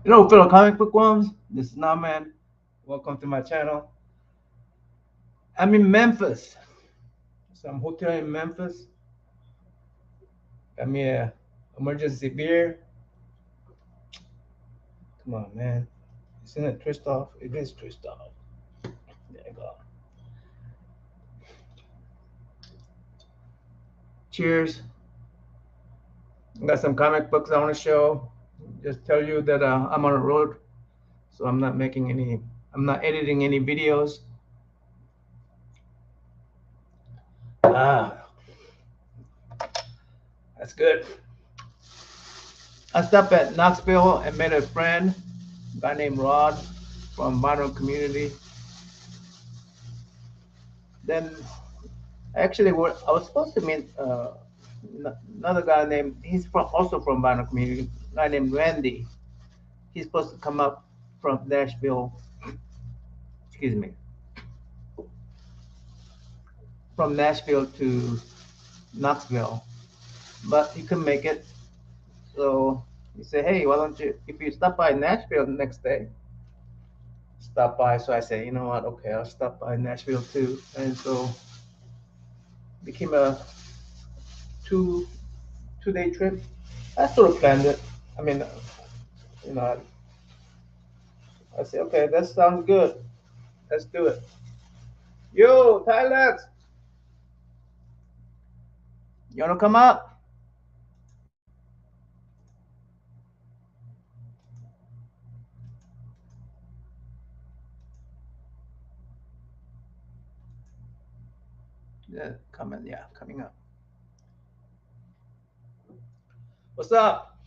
Hello, fellow comic book worms. This is Naman. Welcome to my channel. I'm in Memphis. Some hotel in Memphis. Got me a emergency beer. Come on, man. Isn't it twist off? It is twist off. There you go. Cheers. I got some comic books I want to show. Just tell you that I'm on the road, so I'm not making any. I'm not editing any videos. Ah, that's good. I stopped at Knoxville and met a friend, a guy named Rod from Vinyl Community. Then actually, I was supposed to meet another guy named, he's also from Vinyl Community, a guy named Randy. He's supposed to come up from Nashville, excuse me, from Nashville to Knoxville, but he couldn't make it. So he said, hey, why don't you, if you stop by Nashville the next day, stop by. So I said, you know what, okay, I'll stop by Nashville too. And so became a two 2 day trip. I sort of planned it. I mean, you know, I said, okay, that sounds good. Let's do it. Yo, Tyler, you wanna come up? Yeah, coming. Yeah, coming up. What's up?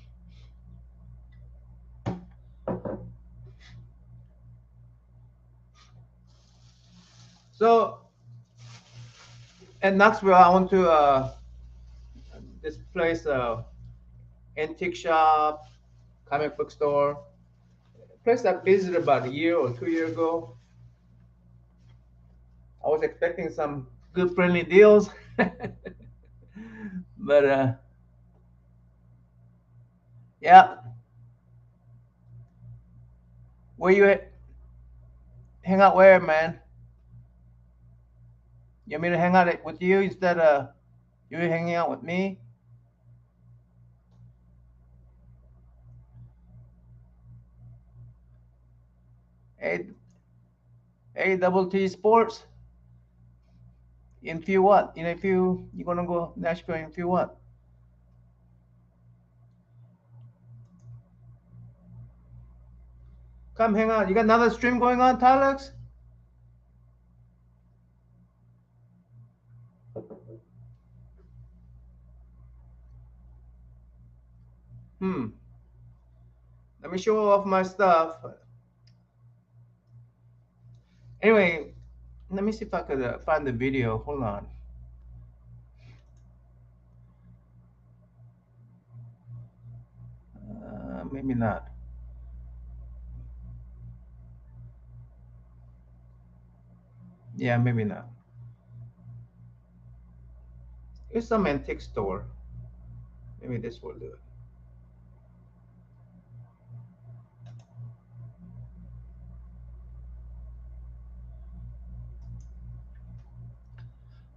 So at Knoxville, I went to this place, antique shop, comic book store. A place I visited about a year or 2 years ago. I was expecting some good friendly deals, but yeah. Where you at? Hang out where, man? You want me to hang out with you instead of you hanging out with me? Hey, hey, Double T Sports. In few what? In a few, you're gonna go Nashville in few what? Come hang out. You got another stream going on, Tylex? Hmm. Let me show off my stuff. Anyway, let me see if I could find the video. Hold on. Maybe not. Yeah, maybe not. It's some antique store. Maybe this will do it.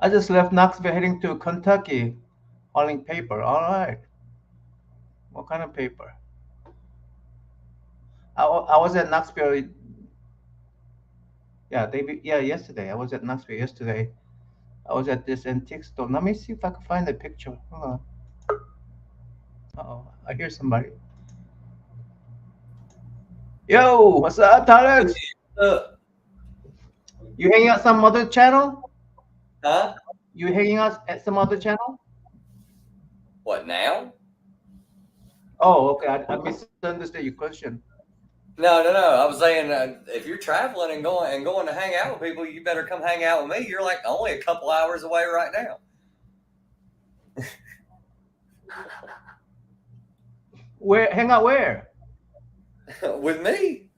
I just left Knoxville heading to Kentucky, hauling paper. All right. What kind of paper? I was at Knoxville. Yeah, yeah, yesterday. I was at Knoxville yesterday. I was at this antique store. Let me see if I can find the picture. Hold on. Oh, I hear somebody. Yo, what's up, Alex? Uh, You hanging out some other channel? huh? You hanging out at some other channel? What now? Oh, okay. I misunderstood your question. No, no, no. I was saying if you're traveling and going to hang out with people, you better come hang out with me. You're like only a couple hours away right now. Where hang out where? With me,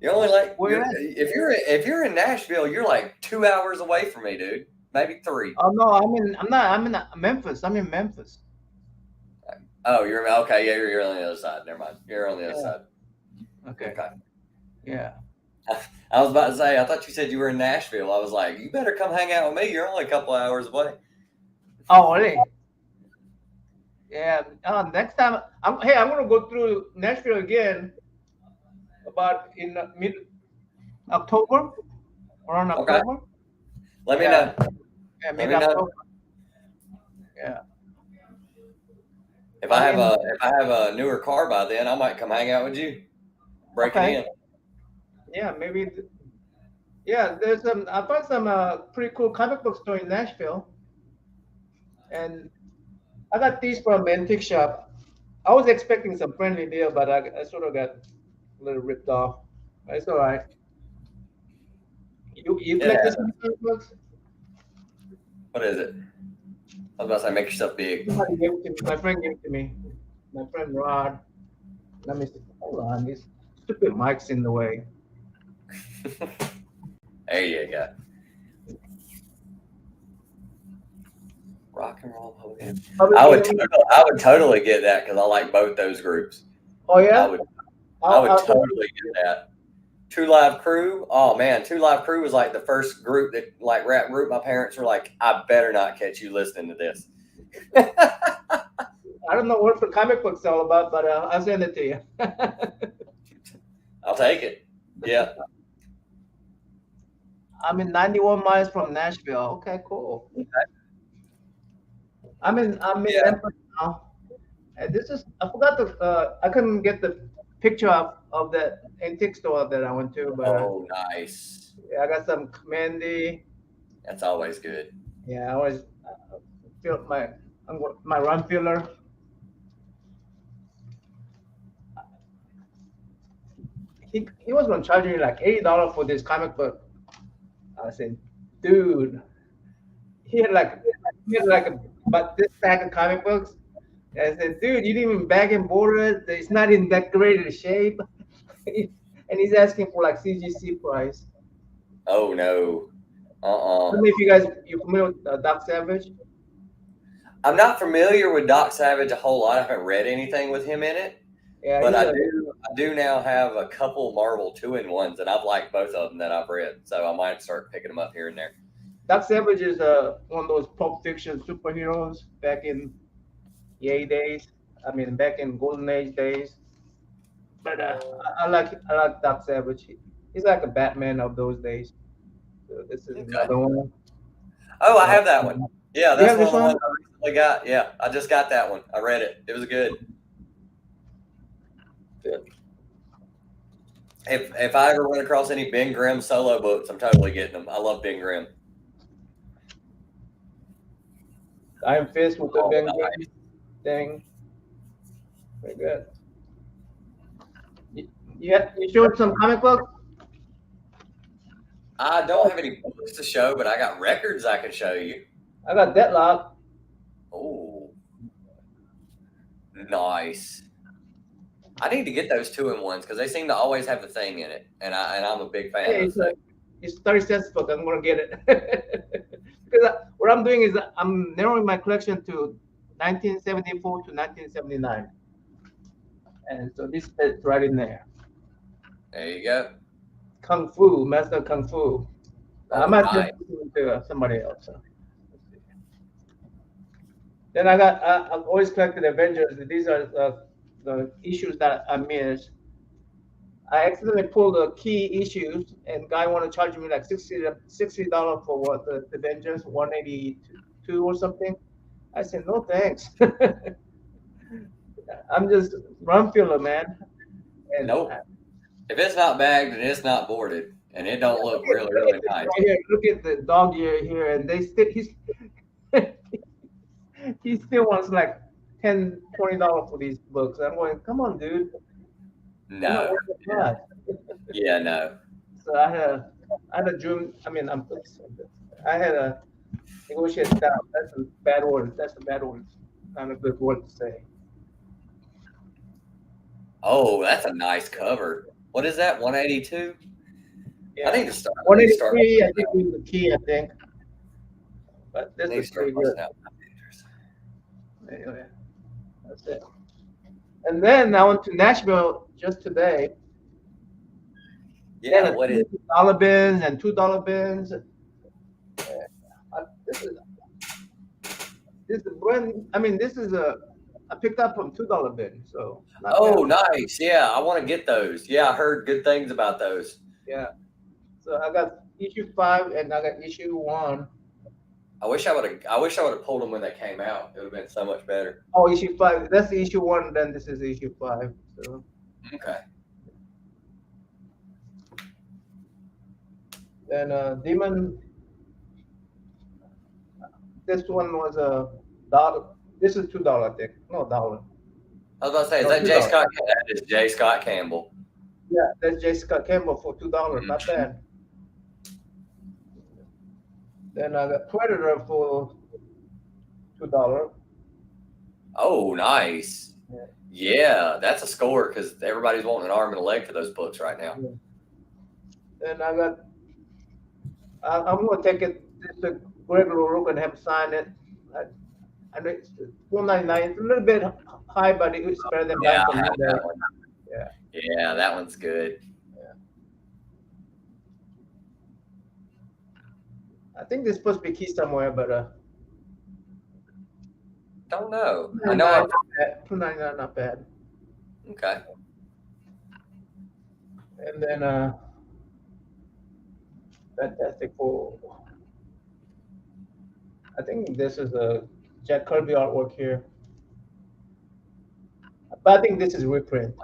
you're only like Where you're at? if you're in Nashville, you're like 2 hours away from me, dude. Maybe three. Oh no, I'm in. I'm not. I'm in Memphis. I'm in Memphis. Oh, you're okay. Yeah, you're on the other side. Never mind. You're on the other Yeah. side. Okay. Okay. Yeah. I was about to say, I thought you said you were in Nashville. I was like, you better come hang out with me. You're only a couple hours away. Oh, really? Yeah. Next time, I'm gonna go through Nashville again about in mid October, around Okay. October. Let me Yeah. know. Yeah, Let mid me know. October. Yeah. If I I have mean, a newer car by then, I might come hang out with you. Break it okay. in. Yeah, maybe. Yeah, there's some. I found some pretty cool comic book store in Nashville, and I got these from Antique Shop. I was expecting some friendly deal, but I sort of got a little ripped off. It's all right. You It collect this happens. kind of comic books? What is it? I was about to say, make yourself big. Somebody gave it to me. My friend gave it to me. My friend Rod. Let me see. Hold on. This stupid mic's in the way. There you go. Rock and roll Hogan. I would totally get that because I like both those groups. Oh yeah. I would totally get that. Two Live Crew. Oh man, Two Live Crew was like the first group that like rap group. My parents were like, I better not catch you listening to this. I don't know what the comic book's all about, but I'll send it to you. I'll take it. Yeah. I'm in 91 miles from Nashville. Okay, cool. I'm in Yeah. Memphis now. And this is I forgot I couldn't get the picture of that antique store that I went to, but Oh, nice. yeah, I got some Commandy. That's always good. Yeah, I always feel my run filler. He was gonna charge me like $80 for this comic book. I said, dude, he had like but this stack of comic books. I said, dude, you didn't even bag and border it. It's not in that great a shape. And he's asking for like CGC price. Oh no. I don't know if you familiar with Doc Savage. I'm not familiar with Doc Savage a whole lot. I haven't read anything with him in it. Yeah, But I do now have a couple Marvel 2-in-1s, and I've liked both of them that I've read. So I might start picking them up here and there. Doc Savage is one of those Pulp Fiction superheroes back in the A days. I mean, back in Golden Age days. But I like Doc Savage. He's like a Batman of those days. So this is another one. Oh, I have that one. Yeah, You that's have one this of the one? ones I recently got. Yeah, I just got that one. I read it. It was good. Good. If I ever run across any Ben Grimm solo books, I'm totally getting them. I love Ben Grimm. Iron Fist with the Oh, Ben nice. Grimm thing. Very good. You showed some comic books? I don't have any books to show, but I got records I can show you. I got Deadlock. Oh, nice. I need to get those 2-in-1s because they seem to always have the thing in it, and I'm a big fan of it. It's 30 cents book. I'm gonna get it because what I'm doing is I'm narrowing my collection to 1974 to 1979, and so this is right in there. There you go. Kung Fu, Master Kung Fu. I Oh, might nice. just give it to somebody else. So. Then I've always collected Avengers. These are the issues that I missed. I accidentally pulled the key issues, and guy wanted to charge me like $60 for what the Avengers 182 or something. I said no thanks. I'm just run filler, man. And Nope. If it's not bagged and it's not boarded and it don't look really nice. Right here, look at the dog ear here, and he still wants like $10-$20 for these books. I'm going, come on, dude. No. Yeah, no. So I had a dream. I mean, I had a negotiate down. That's a bad word. That's a bad word. Not a good word to say. Oh, that's a nice cover. What is that? 182? Yeah. I need to start. 183, I think is the key, I think. But this is pretty good. Anyway, That's it. And then I went to Nashville just today. Yeah, And what is? $dollar bins and $2 bins. This is brand. I mean, this is a I picked up from $2 bin, so not bad. Oh, nice. Yeah, I want to get those. Yeah, I heard good things about those. Yeah. So I got issue 5 and I got issue 1. I wish I would have pulled them when they came out. It would have been so much better. Oh, issue 5. That's the issue 1. Then this is issue 5. So Okay. then Demon. This one was a dollar. This is $2, I think. No, dollar. I was about to say, is No, that J. $2. Scott? That is J. Scott Campbell. Yeah, that's J. Scott Campbell for $2. Not bad. Then I got Predator for $2. Oh, nice. Yeah, that's a score because everybody's wanting an arm and a leg for those books right now. Then I got. I'm gonna take it to Greg LaRocque and have him sign it. I know it's $4.99. It's a little bit high, but it's better than buying from eBay. Yeah, that one's good. I think there's supposed to be a key somewhere, but don't know. I know. $2.99, not bad. Okay. And then Fantastic Four. I think this is a Jack Kirby artwork here, but I think this is reprint.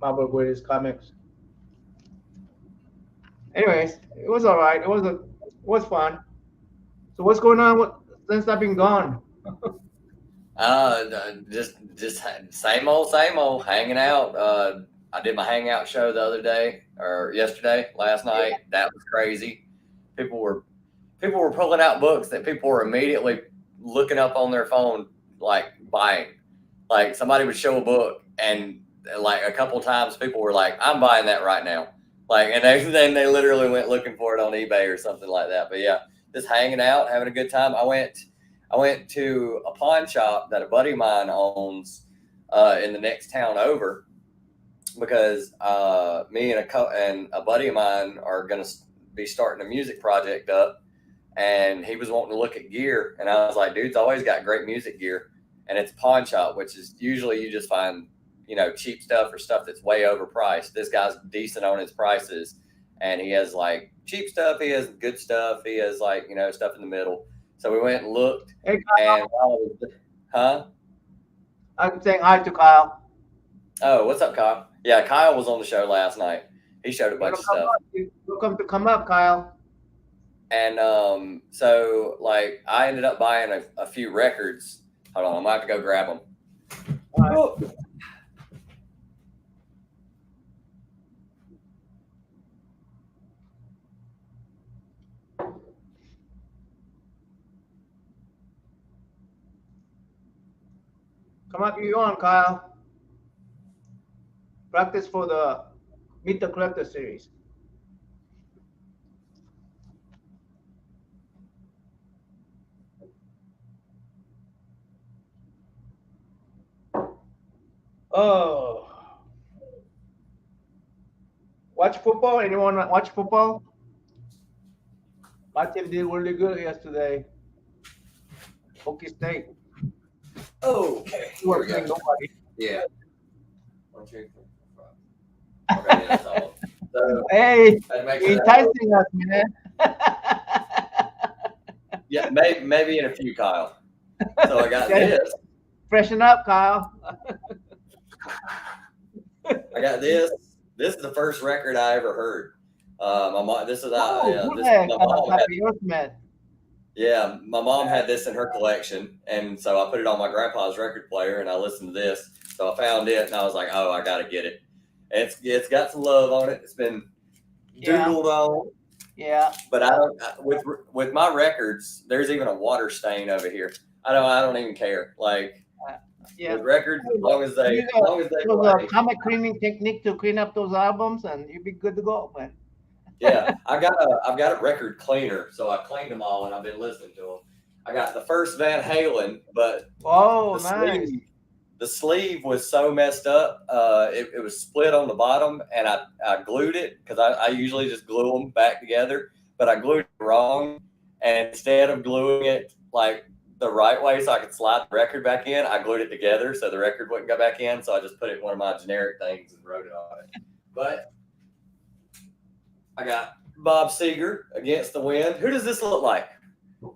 Marvel Greatest Comics. Anyways, it was all right. It was fun. So what's going on since I've been gone? Just same old, hanging out. I did my Hangout show the other day or last night. Yeah. That was crazy. People were pulling out books that people were immediately looking up on their phone, like buying. Like somebody would show a book and like a couple times people were like, I'm buying that right now. Like, and then they literally went looking for it on eBay or something like that. But yeah, just hanging out, having a good time. I went to a pawn shop that a buddy of mine owns in the next town over because me and a buddy of mine are going to be starting a music project up, and he was wanting to look at gear, and I was like, dude's always got great music gear, and it's a pawn shop, which is usually you just find, cheap stuff or stuff that's way overpriced. This guy's decent on his prices, and he has like cheap stuff, he has good stuff, he has like, stuff in the middle. So we went and looked, hey, and I'm saying hi to Kyle. Oh, what's up, Kyle? Yeah, Kyle was on the show last night. He showed a bunch of stuff. Welcome to come up, Kyle. And so like I ended up buying a few records. Hold on, I'm gonna have to go grab them. All right. Come up, you on, Kyle. Practice for the Meet the Collector series. Oh. Watch football? Anyone watch football? My team did really good yesterday. Okie State. Oh, okay. Nobody. Yeah. 1, 2, 3, 4, 5. Okay, that's all. So, hey, you're enticing us, man. Yeah, maybe in a few, Kyle. So I got this. Freshen up, Kyle. I got this. This is the first record I ever heard. My mom. This is my mom. Yeah, my mom had this in her collection, and so I put it on my grandpa's record player, and I listened to this. So I found it, and I was like, "Oh, I gotta get it." It's got some love on it. It's been doodled on. Yeah. But I don't with my records. There's even a water stain over here. I don't even care. Like with records, as long as they a comic cleaning technique to clean up those albums, and you'd be good to go, man. Yeah, I've got a record cleaner, so I cleaned them all, and I've been listening to them. I got the first Van Halen, but nice. the sleeve was so messed up. It was split on the bottom, and I glued it because I usually just glue them back together, but I glued it wrong. And instead of gluing it like the right way so I could slide the record back in, I glued it together so the record wouldn't go back in. So I just put it in one of my generic things and wrote it on it. But I got Bob Seger, Against the Wind. Who does this look like?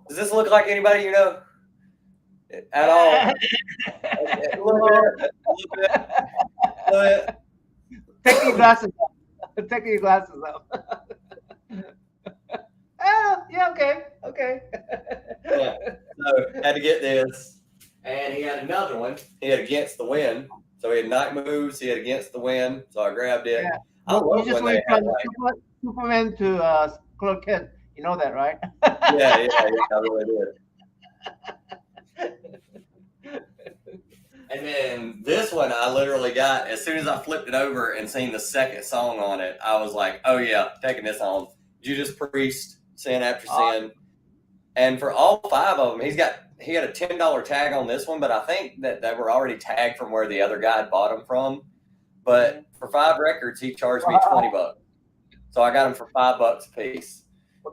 Does this look like anybody you know at all? A little bit. Take your glasses off. Take your glasses off. Yeah, okay. Yeah. So had to get this. And he had another one. He had Against the Wind. So he had Night Moves, he had Against the Wind. So I grabbed it. Yeah. I love You just when they went have from like, Superman to Clark Kent. You know that, right? yeah, I really did. And then this one I literally got as soon as I flipped it over and seen the second song on it, I was like, oh yeah, taking this home. Judas Priest, Sin After Sin. And for all 5 of them, he had a $10 tag on this one, but I think that they were already tagged from where the other guy had bought them from. But for 5 records, he charged me $20. So I got them for $5 a piece.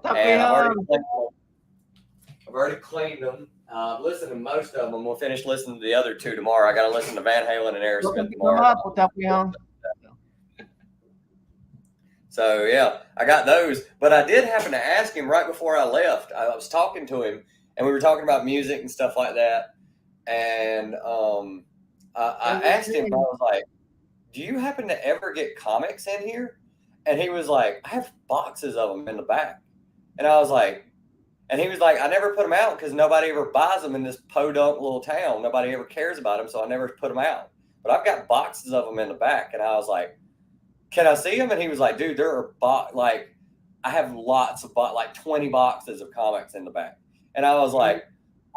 And I've already cleaned them. Listened to most of them. We'll finish listening to the other 2 tomorrow. I got to listen to Van Halen and Aerosmith tomorrow. So yeah, I got those. But I did happen to ask him right before I left. I was talking to him, and we were talking about music and stuff like that. And I asked him, I was like, do you happen to ever get comics in here? And he was like, I have boxes of them in the back. And I was like, and he was like, I never put them out because nobody ever buys them in this podunk little town. Nobody ever cares about them, so I never put them out. But I've got boxes of them in the back. And I was like, can I see them? And he was like, dude, there are like, I have lots of like 20 boxes of comics in the back. And I was like,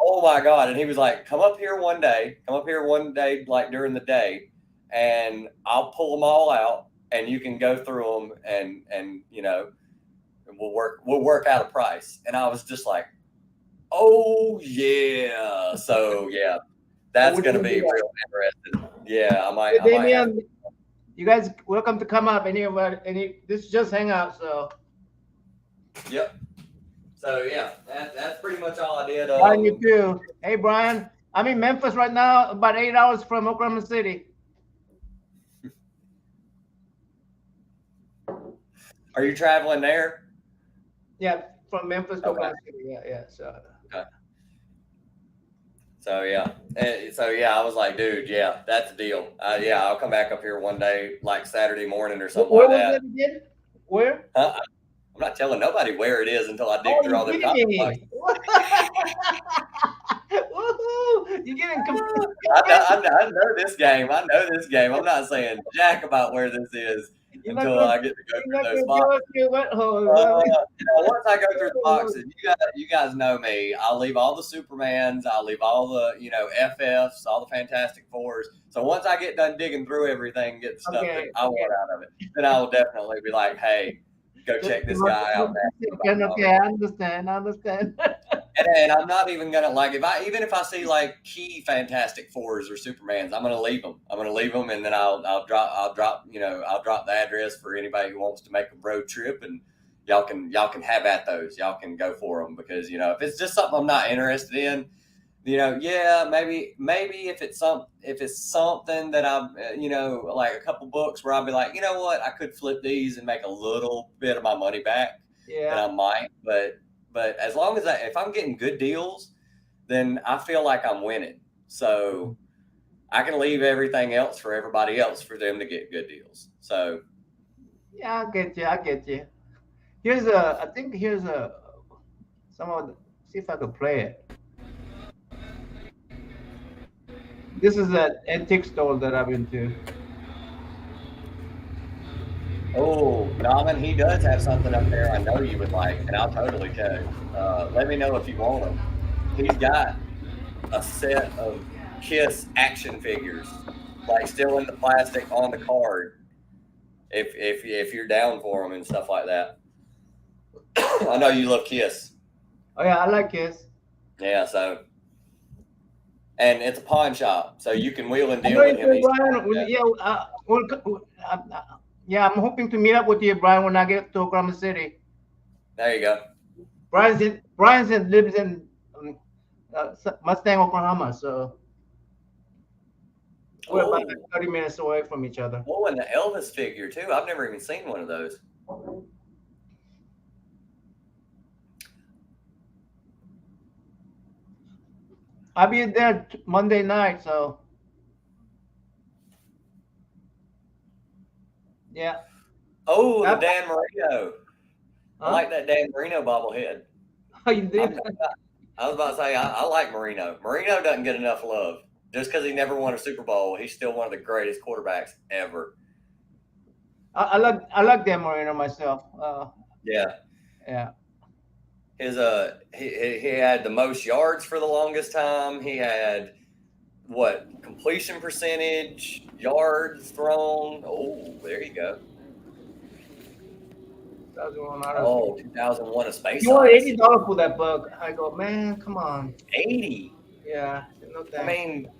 oh my God. And he was like, come up here one day, like during the day, and I'll pull them all out and you can go through them and you know, we'll work out a price. And I was just like, oh yeah. So yeah, that's going to be real interesting. Yeah. I might have to. You guys welcome to come up this is just Hangout, so. Yep. So yeah, that's pretty much all I did. Brian, you too. Hey Brian, I'm in Memphis right now, about 8 hours from Oklahoma City. Are you traveling there? Yeah, from Memphis to Oklahoma City. Yeah. So. Okay. So yeah, I was like, dude, yeah, that's a deal. Yeah, I'll come back up here one day, like Saturday morning or something like that. Where was it again? Where? I'm not telling nobody where it is until I dig through all their comics. Woohoo! You're getting confused. I know this game. I'm not saying jack about where this is until I get to go through those boxes. Once I go through the boxes, you guys know me. I'll leave all the Supermans. I'll leave all the FFs, all the Fantastic Fours. So once I get done digging through everything, get the stuff that I want out of it, then I will definitely be like, hey, go check this guy out. Okay, I understand. And I'm not even gonna even if I see like key Fantastic Fours or Supermans, I'm gonna leave them. And then I'll drop the address for anybody who wants to make a road trip, and y'all can have at those. Y'all can go for them because if it's just something I'm not interested in, maybe if it's something that I'm like a couple books where I'll be like, you know what, I could flip these and make a little bit of my money back. Yeah, and I might, but as long as if I'm getting good deals, then I feel like I'm winning. So I can leave everything else for everybody else for them to get good deals. So yeah, I get you. I think here's see if I could play it. This is an antique store that I've been to. Oh, Nauman, he does have something up there I know you would like, and I'll totally tell you. Let me know if you want them. He's got a set of Kiss action figures, like still in the plastic on the card. If you're down for them and stuff like that. I know you love Kiss. Oh yeah, I like Kiss. Yeah, so. and it's a pawn shop, so you can wheel and I deal know with you him. said, Brian. Yeah, I'm hoping to meet up with you, Brian, when I get to Oklahoma City. There you go. Brian's lives in Mustang, Oklahoma, so we're about Oh, 30 minutes away from each other. oh, and the Elvis figure too. I've never even seen one of those. I'll be there Monday night, so yeah. Oh, the Huh? Dan Marino. I like that Dan Marino bobblehead. How you did? I was about to say I like Marino. Marino doesn't get enough love. Just because he never won a Super Bowl, he's still one of the greatest quarterbacks ever. I like Dan Marino myself. Yeah. Yeah. His he had the most yards for the longest time. He had what completion percentage, yards thrown. Oh, there you go. 2001 A Space You want Odyssey. $80 for that book? I go, man, come on. 80. Yeah, no I thanks.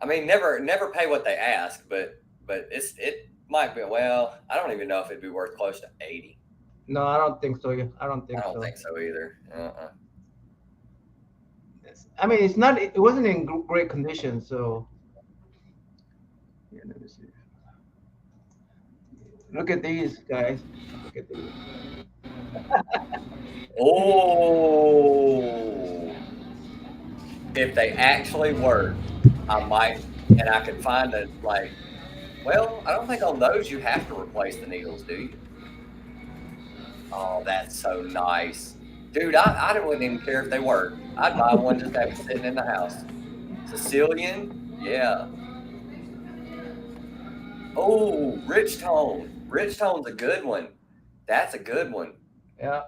mean, never pay what they ask, but it might be. Well, I don't even know if it'd be worth close to 80. No, I don't think so. I don't think I don't so. think so either. I mean, it's not. It wasn't in great condition, so. Yeah, let me see. Look at these guys. Look at these. Oh, if they actually work, I might, and I could find it like. Well, I don't think on those you have to replace the needles, do you? Oh, that's so nice. Dude, I wouldn't even care if they work. I'd buy one just to have it sitting in the house. Sicilian? Yeah. Oh, Rich Tone. Rich Tone's a good one. That's a good one. Yeah.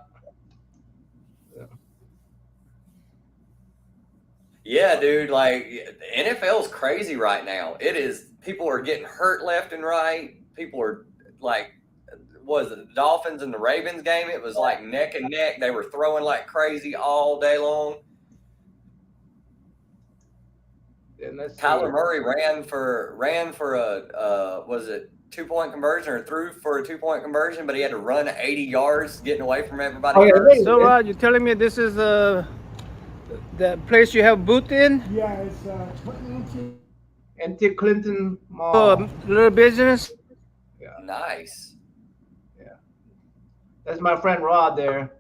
Yeah, dude, like the NFL's crazy right now. It is. People are getting hurt left and right. People are like, was it the Dolphins and the Ravens game? It was like neck and neck. They were throwing like crazy all day long. Kyler Murray ran for a was it 2-point conversion or threw for a 2-point conversion, but he had to run 80 yards getting away from everybody. So you're telling me this is the place you have booth in? Yeah, it's Clinton. Clinton Mall. Little business. Yeah. Nice. Yeah. That's my friend Rod there.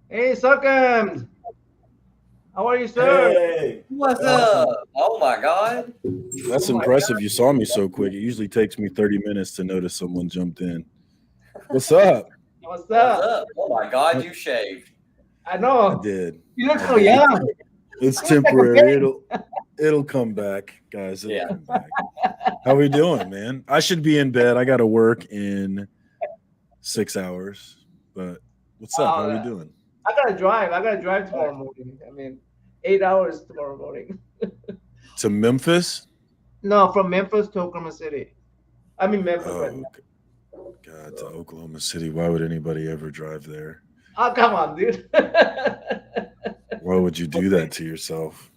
Hey, Suckums. How are you, sir? Hey, what's up? Oh my God. That's impressive. You saw me so quick. It usually takes me 30 minutes to notice someone jumped in. What's up? What's up? What's up? Oh my God, you shaved. I know. I did. You look so young. It's temporary. It'll come back, guys. It'll come back. How we doing, man? I should be in bed. I got to work in 6 hours. But what's up? How we doing? I gotta drive tomorrow morning. I mean, 8 hours tomorrow morning. To Memphis? No, from Memphis to Oklahoma City. I'm in Memphis right now. God, to Oklahoma City. Why would anybody ever drive there? Oh, come on, dude. Why would you do that to yourself?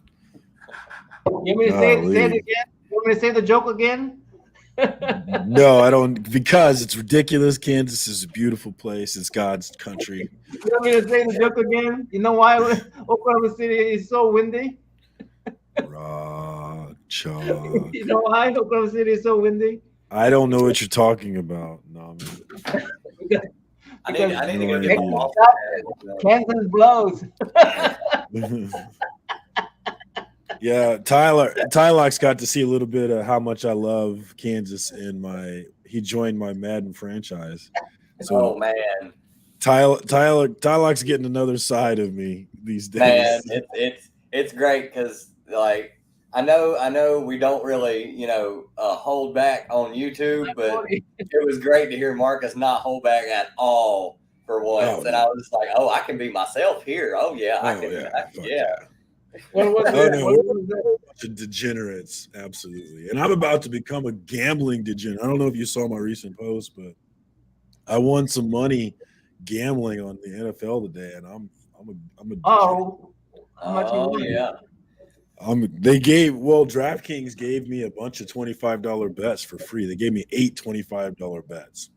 You want me to say it again? You want me to say the joke again? No, I don't, because it's ridiculous. Kansas is a beautiful place. It's God's country. You want me to say the joke again? You know why Oklahoma City is so windy? Raw chalk. You know why Oklahoma City is so windy? I don't know what you're talking about. No, I need to go get my ball. Kansas blows. Yeah, Tylock's got to see a little bit of how much I love Kansas he joined my Madden franchise. So, oh man, Tylock's getting another side of me these days. Man, it's great because like I know we don't really hold back on YouTube, but it was great to hear Marcus not hold back at all for once, and I was just like, oh, I can be myself here. Oh yeah, I can. Yeah. What was that? Degenerates, absolutely. And I'm about to become a gambling degenerate. I don't know if you saw my recent post, but I won some money gambling on the NFL today, and I'm I'm a Oh, how much you Oh win? yeah. DraftKings gave me a bunch of $25 bets for free. They gave me 8 $25 bets.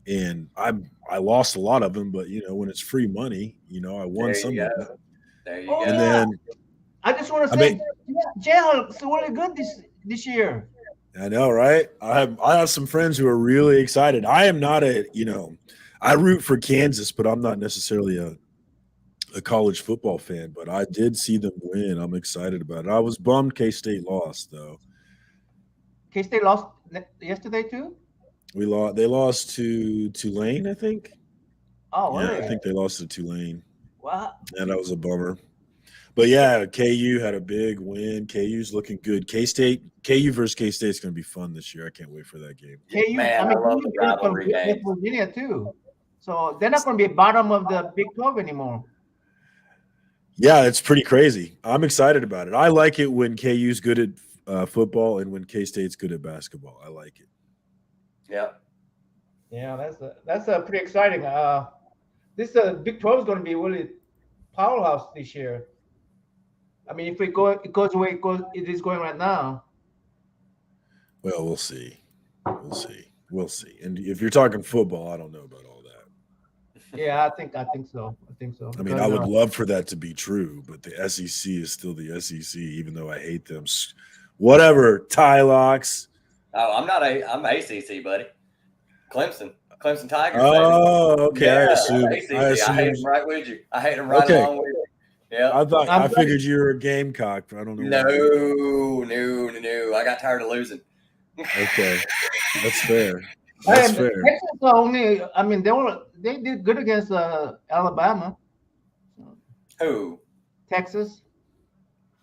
And I lost a lot of them, but when it's free money, I won There some you of go. them. There you Oh go. And yeah. then I just want to I say, mean, Jayhawk's really good this year. I know, right? I have some friends who are really excited. I am not I root for Kansas, but I'm not necessarily a college football fan. But I did see them win. I'm excited about it. I was bummed K-State lost, though. K-State lost yesterday too. They lost to Tulane, I think. Oh Yeah, I really? think they lost to Tulane, Wow. and that was a bummer. But yeah, KU had a big win. KU's looking good. KU versus K-State is going to be fun this year. I can't wait for that game. KU. Man, I I mean, love KU the beat up on rivalry West games. Virginia too, so they're not going to be bottom of the Big 12 anymore. Yeah, it's pretty crazy. I'm excited about it. I like it when KU's good at football and when K-State's good at basketball. I like it. Yeah. Yeah, that's a pretty exciting. This Big 12 is going to be really powerhouse this year. I mean, if it goes the way it is going right now. Well, we'll see. We'll see. And if you're talking football, I don't know about all that. Yeah, I think so. I think so. I mean, I would love for that to be true, but the SEC is still the SEC, even though I hate them. Whatever, tie locks. Oh, I'm ACC, buddy. Clemson Tigers. Oh, okay. Yeah, I assume. ACC. I hate them right with you. I hate them right Okay. along with you. Yeah. I figured you were a Gamecock, but I don't know. No. I got tired of losing. Okay, that's fair. Texas are only. I mean, they did good against Alabama. Who? Texas.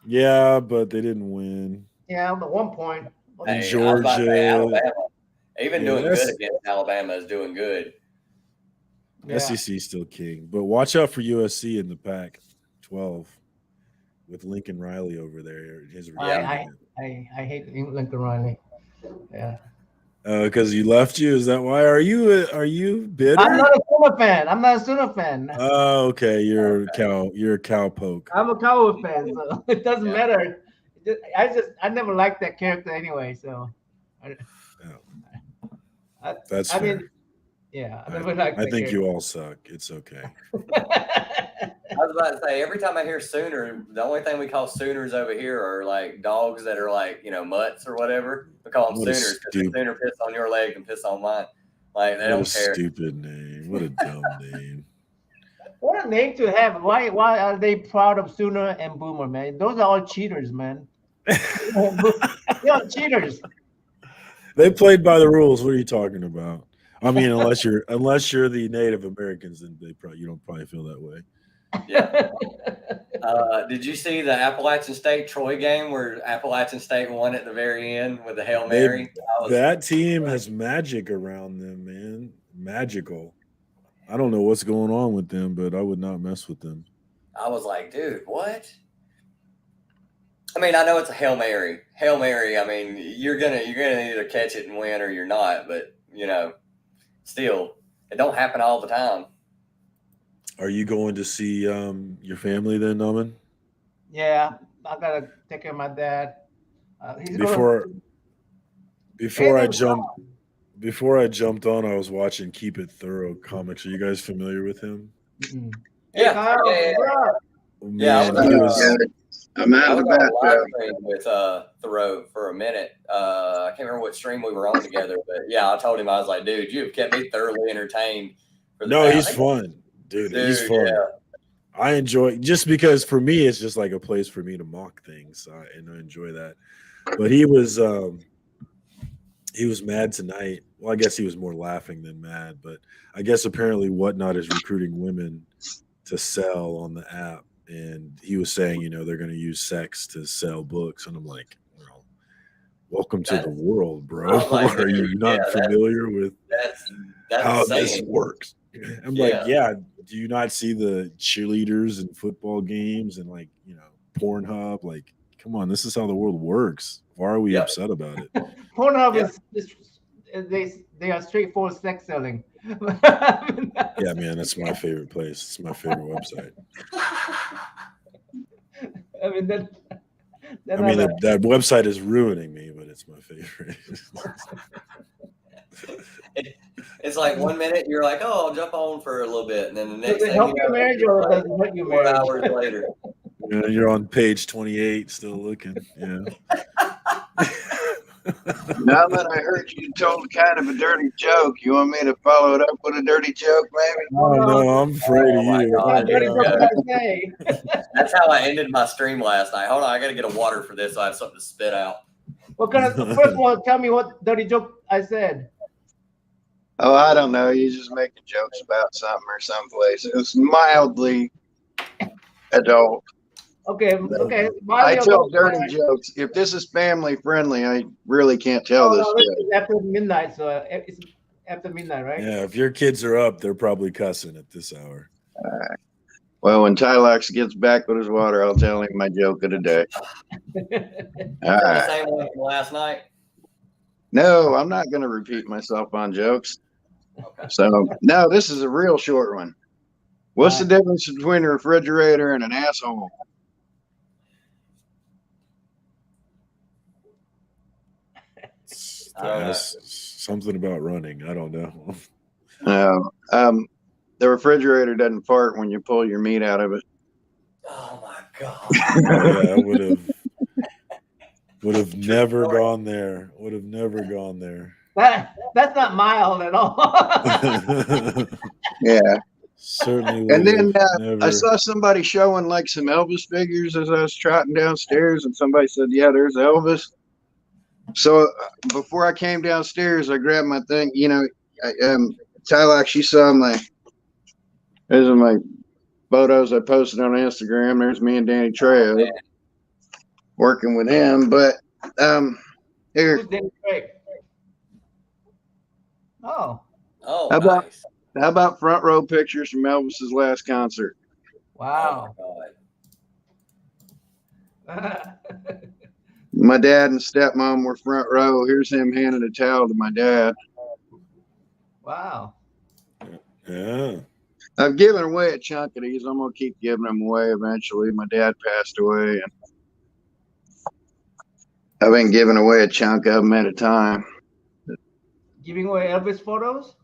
Yeah, but they didn't win. Yeah, at one point. And Hey, Georgia. I was about to say Alabama. Even doing that's- good against Alabama is doing good. Yeah. SEC still king, but watch out for USC in the Pac-12 with Lincoln Riley over there. I hate Lincoln Riley. Yeah. Because you left you. Is that why? Are you bitter? I'm not a Sooner fan. Oh, okay. You're a cowpoke. I'm a Cowboy fan, so it doesn't matter. I never liked that character anyway, so. That's I fair. mean, yeah, I never liked. I think you all suck. It's okay. I was about to say, every time I hear Sooner, the only thing we call Sooners over here are like dogs that are like, mutts or whatever. We call them What a Sooners because the Sooner piss on your leg and piss on mine. Like, they don't care. What a stupid name. What a dumb name. What a name to have. Why are they proud of Sooner and Boomer, man? Those are all cheaters, man. They're all cheaters. They played by the rules. What are you talking about? I mean, unless you're the Native Americans, then you don't probably feel that way. Yeah. Did you see the Appalachian State Troy game where Appalachian State won at the very end with the Hail Mary? That team has magic around them, man. Magical. I don't know what's going on with them, but I would not mess with them. I was like, dude, what? I mean, I know it's a Hail Mary. Hail Mary, I mean, you're gonna either catch it and win or you're not, but still, it don't happen all the time. Are you going to see your family then, Norman? Yeah, I gotta take care of my dad. Before I jumped on, I was watching Keep It Thorough comics. Are you guys familiar with him? Mm-mm. Yeah. Man, I'm out of the bathtub. With Thoreau for a minute. I can't remember what stream we were on together, but yeah, I told him, I was like, dude, you have kept me thoroughly entertained. He's fun, dude. He's fun. Yeah. I enjoy, just because for me it's just like a place for me to mock things, and I enjoy that. But he was mad tonight. Well, I guess he was more laughing than mad, but I guess apparently Whatnot is recruiting women to sell on the app. And he was saying, they're going to use sex to sell books. And I'm like, welcome to the world, bro. Like, are you not familiar with how this works? I'm like, do you not see the cheerleaders and football games and Pornhub? Like, come on, this is how the world works. Why are we upset about it? Pornhub is they are straightforward sex selling. Yeah, man, that's my favorite place. It's my favorite website. I mean that. I mean, that website is ruining me, but it's my favorite. It's like 1 minute you're like, oh, I'll jump on for a little bit, and then the next Does it thing help you your know, marriage or does it hurt your 4 marriage? hours later. You're on page 28, still looking. Yeah. Now that I heard you told kind of a dirty joke, you want me to follow it up with a dirty joke, maybe? Oh, no, I'm afraid of my you. God, Dirty here we joke go. to say. That's how I ended my stream last night. Hold on, I got to get a water for this so I have something to spit out. What kind of? First of all, tell me what dirty joke I said. Oh, I don't know. You just making jokes about something or someplace. It was mildly adult. Okay, okay. I tell dirty jokes. If this is family friendly, I really can't tell this No, this joke. is after midnight, so it's after midnight, right? Yeah, if your kids are up, they're probably cussing at this hour. Well, when Tylax gets back with his water, I'll tell him my joke of the day. All The right. same one from last night. No, I'm not going to repeat myself on jokes. Okay. So, no, this is a real short one. What's the difference between a refrigerator and an asshole? Something about running. I don't know. No. The refrigerator doesn't fart when you pull your meat out of it. Oh my God. Yeah, I would have never gone there. Would have never gone there. That's not mild at all. Yeah. Certainly. And then never... I saw somebody showing like some Elvis figures as I was trotting downstairs, and somebody said, "Yeah, there's Elvis." So before I came downstairs, I grabbed my thing. You know, Tylock, she saw those are my photos I posted on Instagram. There's me and Danny Trejo working with him. But here. Who's Danny Trejo? Oh. Oh, nice. How about front row pictures from Elvis's last concert? Wow. Oh, My dad and stepmom were front row. Here's him handing a towel to my dad. Wow. Yeah. I've given away a chunk of these. I'm going to keep giving them away eventually. My dad passed away, and I've been giving away a chunk of them at a time. Giving away Elvis photos?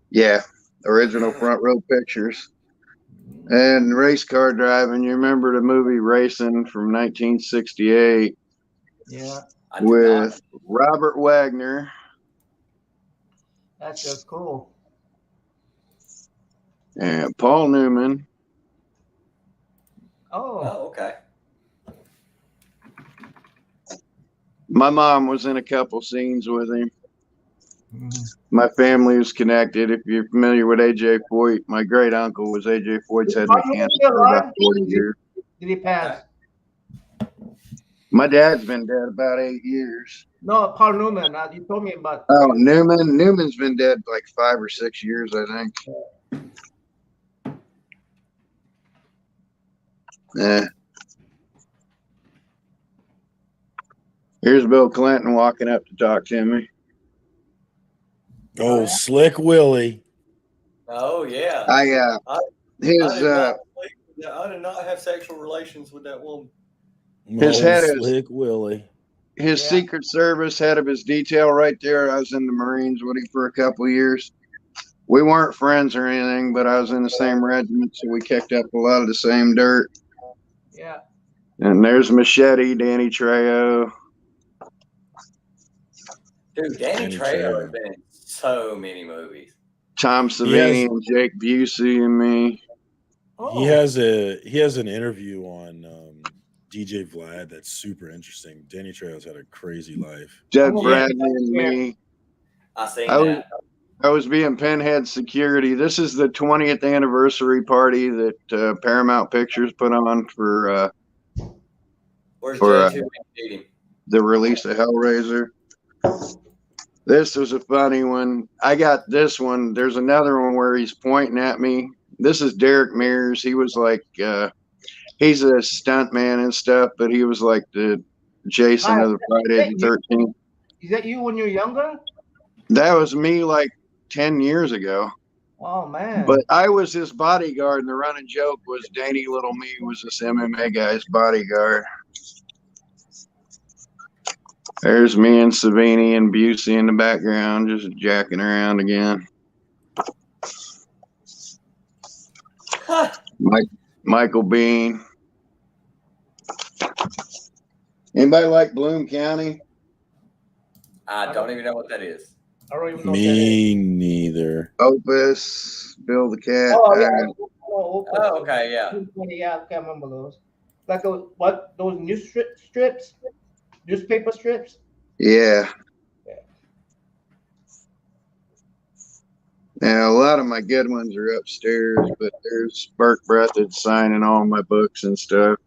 Yeah. Original front row pictures. And race car driving. You remember the movie Racing from 1968? Yeah. With Robert Wagner. That's just cool. And Paul Newman. Oh, okay. My mom was in a couple scenes with him. Mm-hmm. My family was connected. If you're familiar with AJ Foyt, my great uncle was AJ Foyt's head mechanic for about 40 years. Did he pass? My dad's been dead about 8 years. No, Paul Newman. You told me about. Oh, Newman. Newman's been dead like 5 or 6 years, I think. Yeah. Here's Bill Clinton walking up to talk to me. Oh, Slick Willie. Oh yeah. I did not have sexual relations with that woman. His head is Slick Willie. His Secret Service head of his detail right there. I was in the Marines with him for a couple of years. We weren't friends or anything, but I was in the same regiment, so we kicked up a lot of the same dirt. Yeah. And there's Machete, Danny Trejo. Dude, Danny Trejo has been in so many movies. Tom Savini and Jake Busey and me. Oh. He has an interview on DJ Vlad that's super interesting. Danny Trejo's had a crazy life. Doug Bradley and me. I was being Pinhead security. This is the 20th anniversary party that Paramount Pictures put on for the release of Hellraiser. This was a funny one. I got this one. There's another one where he's pointing at me. This is Derek Mears. He was like, he's a stunt man and stuff, but he was like the Jason of the Friday the 13th. Is that you when you're younger? That was me like 10 years ago. Oh man. But I was his bodyguard, and the running joke was Danny Little Me was this MMA guy's bodyguard. There's me and Savini and Busey in the background, just jacking around again. Michael Bean. Anybody like Bloom County? I don't even know what that is. I don't even know Me neither. Opus, Bill the Cat. what that is. Oh, yeah. Oh, okay, yeah. Yeah, I can't remember those. Like what those news strips, newspaper strips. Yeah. Now, a lot of my good ones are upstairs, but there's Burt Breathage signing all my books and stuff.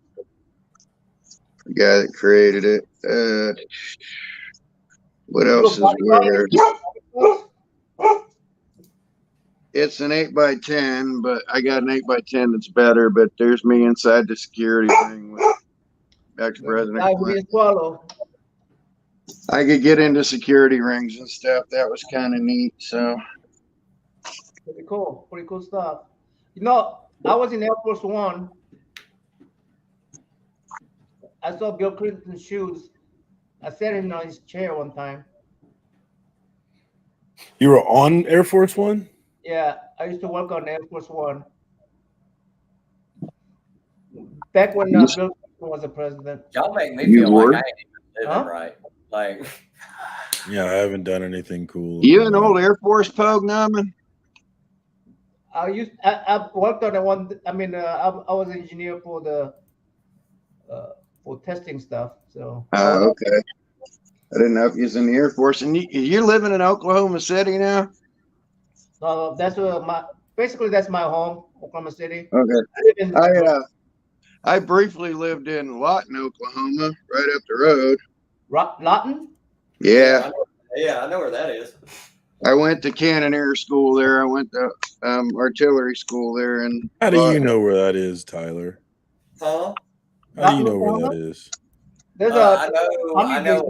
The guy that created it. What else is weird? It's an 8x10, but I got an 8x10 that's better. But there's me inside the security ring with ex-president. I could get into security rings and stuff. That was kind of neat. So pretty cool stuff. You know, I was in Air Force One. I saw Bill Clinton's shoes. I sat in on his chair one time. You were on Air Force One? Yeah, I used to work on Air Force One. Back when Bill Clinton was the president. Y'all make me feel like I ain't even living right. Like, yeah, I haven't done anything cool. You an old Air Force pogue, Naman? I worked on the one. I mean, I was an engineer for the for testing stuff. So. Okay. I didn't know if you was in the Air Force. And you're living in Oklahoma City now? That's basically that's my home, Oklahoma City. Okay. I briefly lived in Lawton, Oklahoma, right up the road. Lawton? Yeah. Yeah, I know where that is. I went to Cannoneer School there. I went to artillery school there. And how do you know where that is, Tyler? Huh? How do you know where that is? I know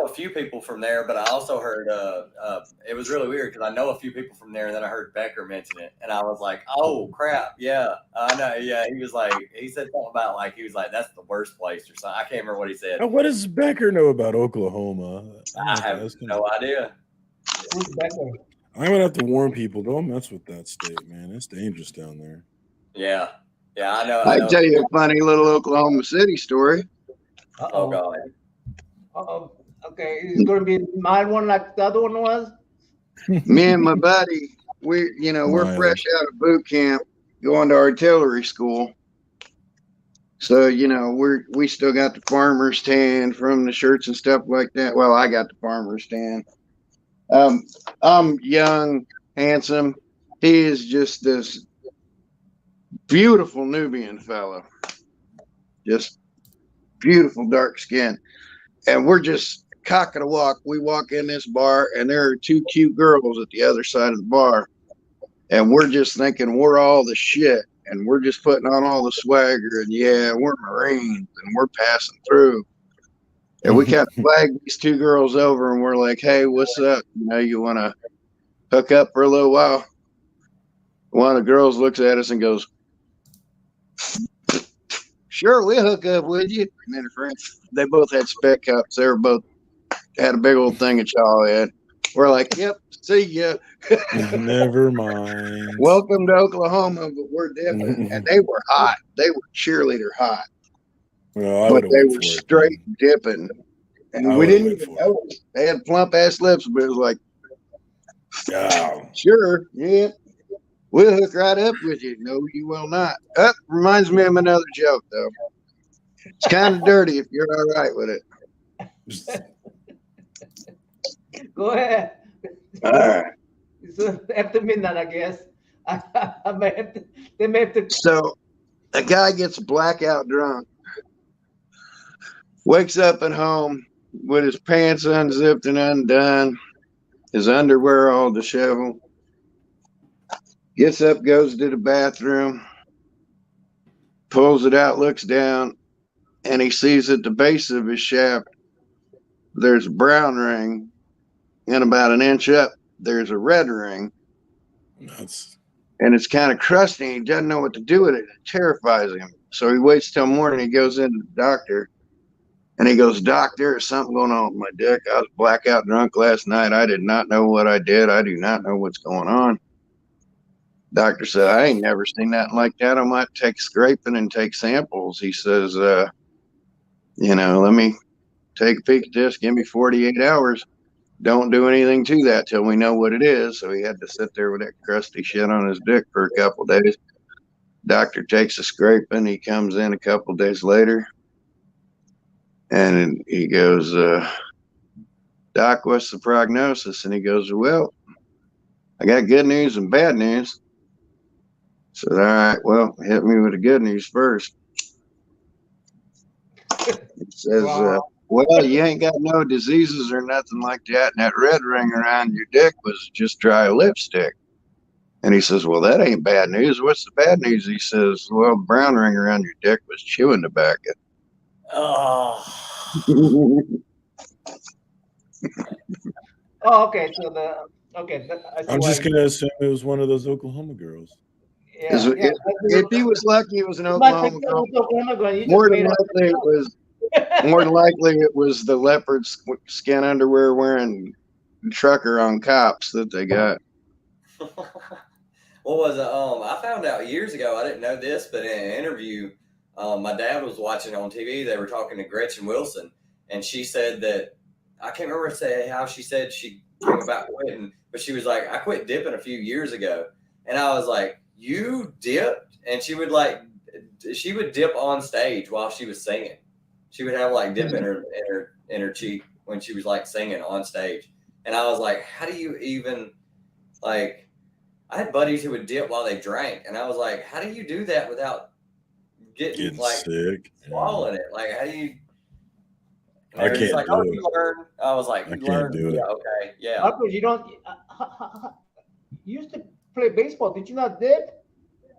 a few people from there, but I also heard it was really weird because I know a few people from there, and then I heard Becker mention it, and I was like, "Oh crap, yeah, I know." Yeah, he said something about he was like, "That's the worst place" or something. I can't remember what he said. What does Becker know about Oklahoma? I have no idea. Who's Becker? I'm gonna have to warn people: don't mess with that state, man. It's dangerous down there. Yeah, I know. I can tell you a funny little Oklahoma City story. Oh God. Okay, it's gonna be my one like the other one was. Me and my buddy, we're fresh out of boot camp, going to artillery school. So we still got the farmer's tan from the shirts and stuff like that. Well, I got the farmer's tan. I'm young, handsome. He is just this beautiful Nubian fellow, just beautiful dark skin, and we're just cocking a walk. We walk in this bar, and there are two cute girls at the other side of the bar, and we're just thinking we're all the shit, and we're just putting on all the swagger, and yeah, we're Marines, and we're passing through. And we kind of flag these two girls over, and we're like, "Hey, what's up? You want to hook up for a little while?" One of the girls looks at us and goes, "Sure, we'll hook up with you." And then her friends, they both had spec cups. They were both had a big old thing of y'all had. We're like, "Yep, see ya." Never mind. Welcome to Oklahoma, but we're different. And they were hot. They were cheerleader hot. Well, but they were straight dipping. And we didn't even know it. They had plump ass lips, but it was like, sure, yeah. We'll hook right up with you. No, you will not. Reminds me of another joke, though. It's kind of dirty if you're all right with it. Go ahead. All right. It's after midnight, I guess. They may have to. So a guy gets blackout drunk, wakes up at home with his pants unzipped and undone, his underwear all disheveled. Gets up, goes to the bathroom, pulls it out, looks down, and he sees at the base of his shaft there's a brown ring, and about an inch up there's a red ring, That's and it's kind of crusty. He doesn't know what to do with it. It terrifies him. So he waits till morning. He goes into the doctor, and he goes, "Doc, there is something going on with my dick. I was blackout drunk last night. I did not know what I did. I do not know what's going on." Doctor said, "I ain't never seen nothing like that. I might take scraping and take samples." He says, let me take a peek at this. Give me 48 hours. Don't do anything to that till we know what it is. So he had to sit there with that crusty shit on his dick for a couple of days. Doctor takes a scraping. He comes in a couple of days later, and he goes, "Doc, what's the prognosis?" And he goes, "Well, I got good news and bad news." I said, "All right, well, hit me with the good news first." He says, Wow. "Well, you ain't got no diseases or nothing like that. And that red ring around your dick was just dry lipstick." And he says, "Well, that ain't bad news. What's the bad news?" He says, "Well, brown ring around your dick was chewing tobacco." Oh, Oh, okay. So I see I'm why. just gonna assume it was one of those Oklahoma girls. Yeah, yeah. If he was lucky, it was an You might Oklahoma think it girl. was Oklahoma girl. You just More than made up. likely, it was the leopard skin underwear wearing trucker on cops that they got. what was it? I found out years ago. I didn't know this, but in an interview, my dad was watching on TV. They were talking to Gretchen Wilson, and she said that I can't remember how she said she came about quitting, but she was like, "I quit dipping a few years ago," and I was like, "You dipped?" And she would dip on stage while she was singing. She would have like dip in her cheek when she was like singing on stage, and I was like, "How do you even like?" I had buddies who would dip while they drank, and I was like, "How do you do that without getting like sick, swallowing it? Like, how do you?" And I they were just can't like, "Oh, do you it. learn." I was like, I "You can't learn? do it. Yeah, okay, yeah." Marcus, you don't. You used to play baseball. Did you not dip? Did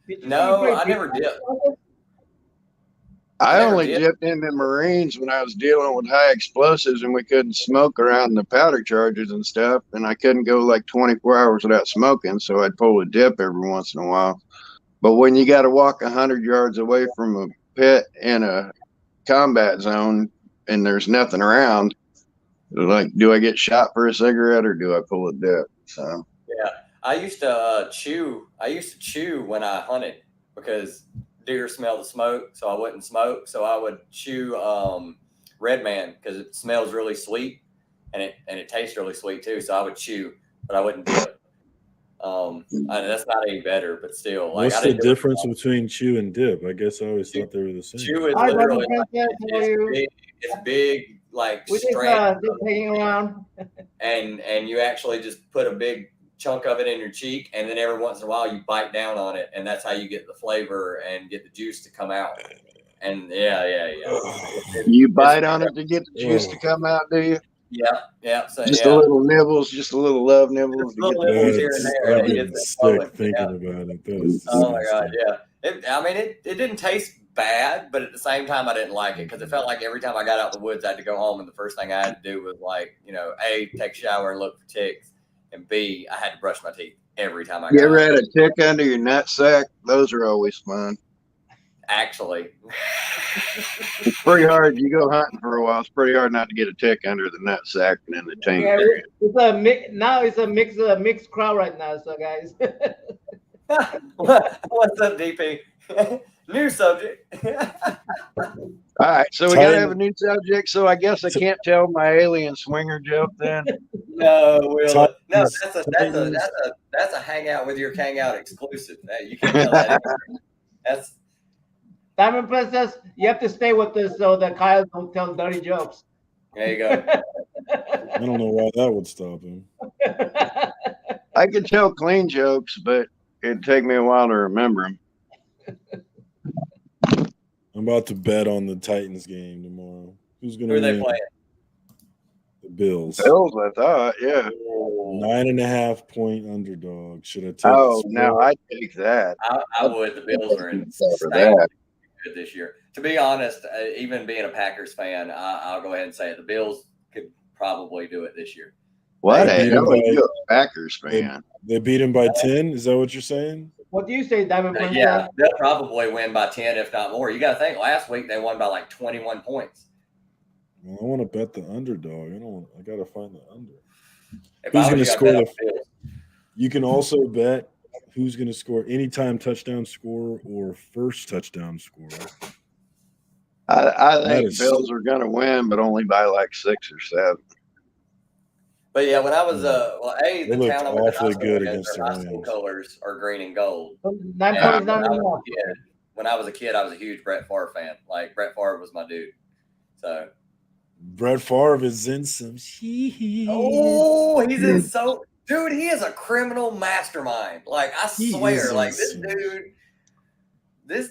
you say you No, played I never baseball? dipped. I I never only dipped. dipped in the Marines when I was dealing with high explosives and we couldn't smoke around the powder charges and stuff. And I couldn't go like 24 hours without smoking. So I'd pull a dip every once in a while. But when you got to walk 100 yards away from a pit in a combat zone and there's nothing around, like, do I get shot for a cigarette or do I pull a dip? So, Yeah, I used to chew. I used to chew when I hunted because deer smell the smoke, so I wouldn't smoke. So I would chew Red Man because it smells really sweet and it tastes really sweet too. So I would chew, but I wouldn't dip. That's not any better, but still, like What's I the didn't do it. difference between chew and dip? I guess I always thought they were the same. Chew is Hi, Dr. literally like Princess. How are you? it's big like We strand, just hanging around. and you actually just put a big chunk of it in your cheek, and then every once in a while you bite down on it, and that's how you get the flavor and get the juice to come out. And yeah. you bite on it to get the juice to come out, do you? Yeah. So Just a little nibbles, just a little love nibbles just to get little the nibbles juice. here and there. I'm And it getting gets it sick flowing. thinking Yeah. about it. That is Oh my god, disgusting. yeah. It didn't taste bad, but at the same time, I didn't like it because it felt like every time I got out in the woods, I had to go home, and the first thing I had to do was like, A, take a shower and look for ticks, and B, I had to brush my teeth every time I You got ever out. had a tick under your nutsack? Those are always fun. Actually, It's pretty hard. You go hunting for a while. It's pretty hard not to get a tick under the nutsack and in the taint Yeah, area. it's a mix. Now it's a mixed crowd right now. So guys. what's up, DP? New subject. All right, so we gotta have a new subject. So I guess I can't tell my alien swinger joke then. No, Will. No, Titans- that's a hangout with your hangout exclusive. You can't tell that. That's Diamond Princess, you have to stay with us so that Kyle don't tell dirty jokes. there you go. I don't know why that would stop him. I could tell clean jokes, but it'd take me a while to remember them. I'm about to bet on the Titans game tomorrow. Who's going Who to are win? they playing? The Bills. Bills, I thought, yeah. 9.5 point underdog. Should I take Oh, the no, spread? I'd take that. I would. The Bills are For insane that. good this year. To be honest, even being a Packers fan, I'll go ahead and say it. The Bills could probably do it this year. What They the beat hell him are you by a Packers fan? they beat him by 10. Is that what you're saying? What do you say, Diamond Princess? Yeah, they'll probably win by 10, if not more. You got to think last week they won by like 21 points. Well, I want to bet the underdog. I gotta find the under. If Who's I going was to you, I'd score bet on the? the Bills. You can also bet who's going to score anytime touchdown score or first touchdown score. I That think is Bills are going to win, but only by like 6 or 7. But yeah, when I was They the looked town I went to high awfully school good in, against their the high school Rams. colors are green and gold. 9 And points down enough. when I was a kid, I was a huge Brett Favre fan. Like Brett Favre was my dude. So Brett Favre is in some shit. he's in so dude, he is a criminal mastermind. Like I swear, like this dude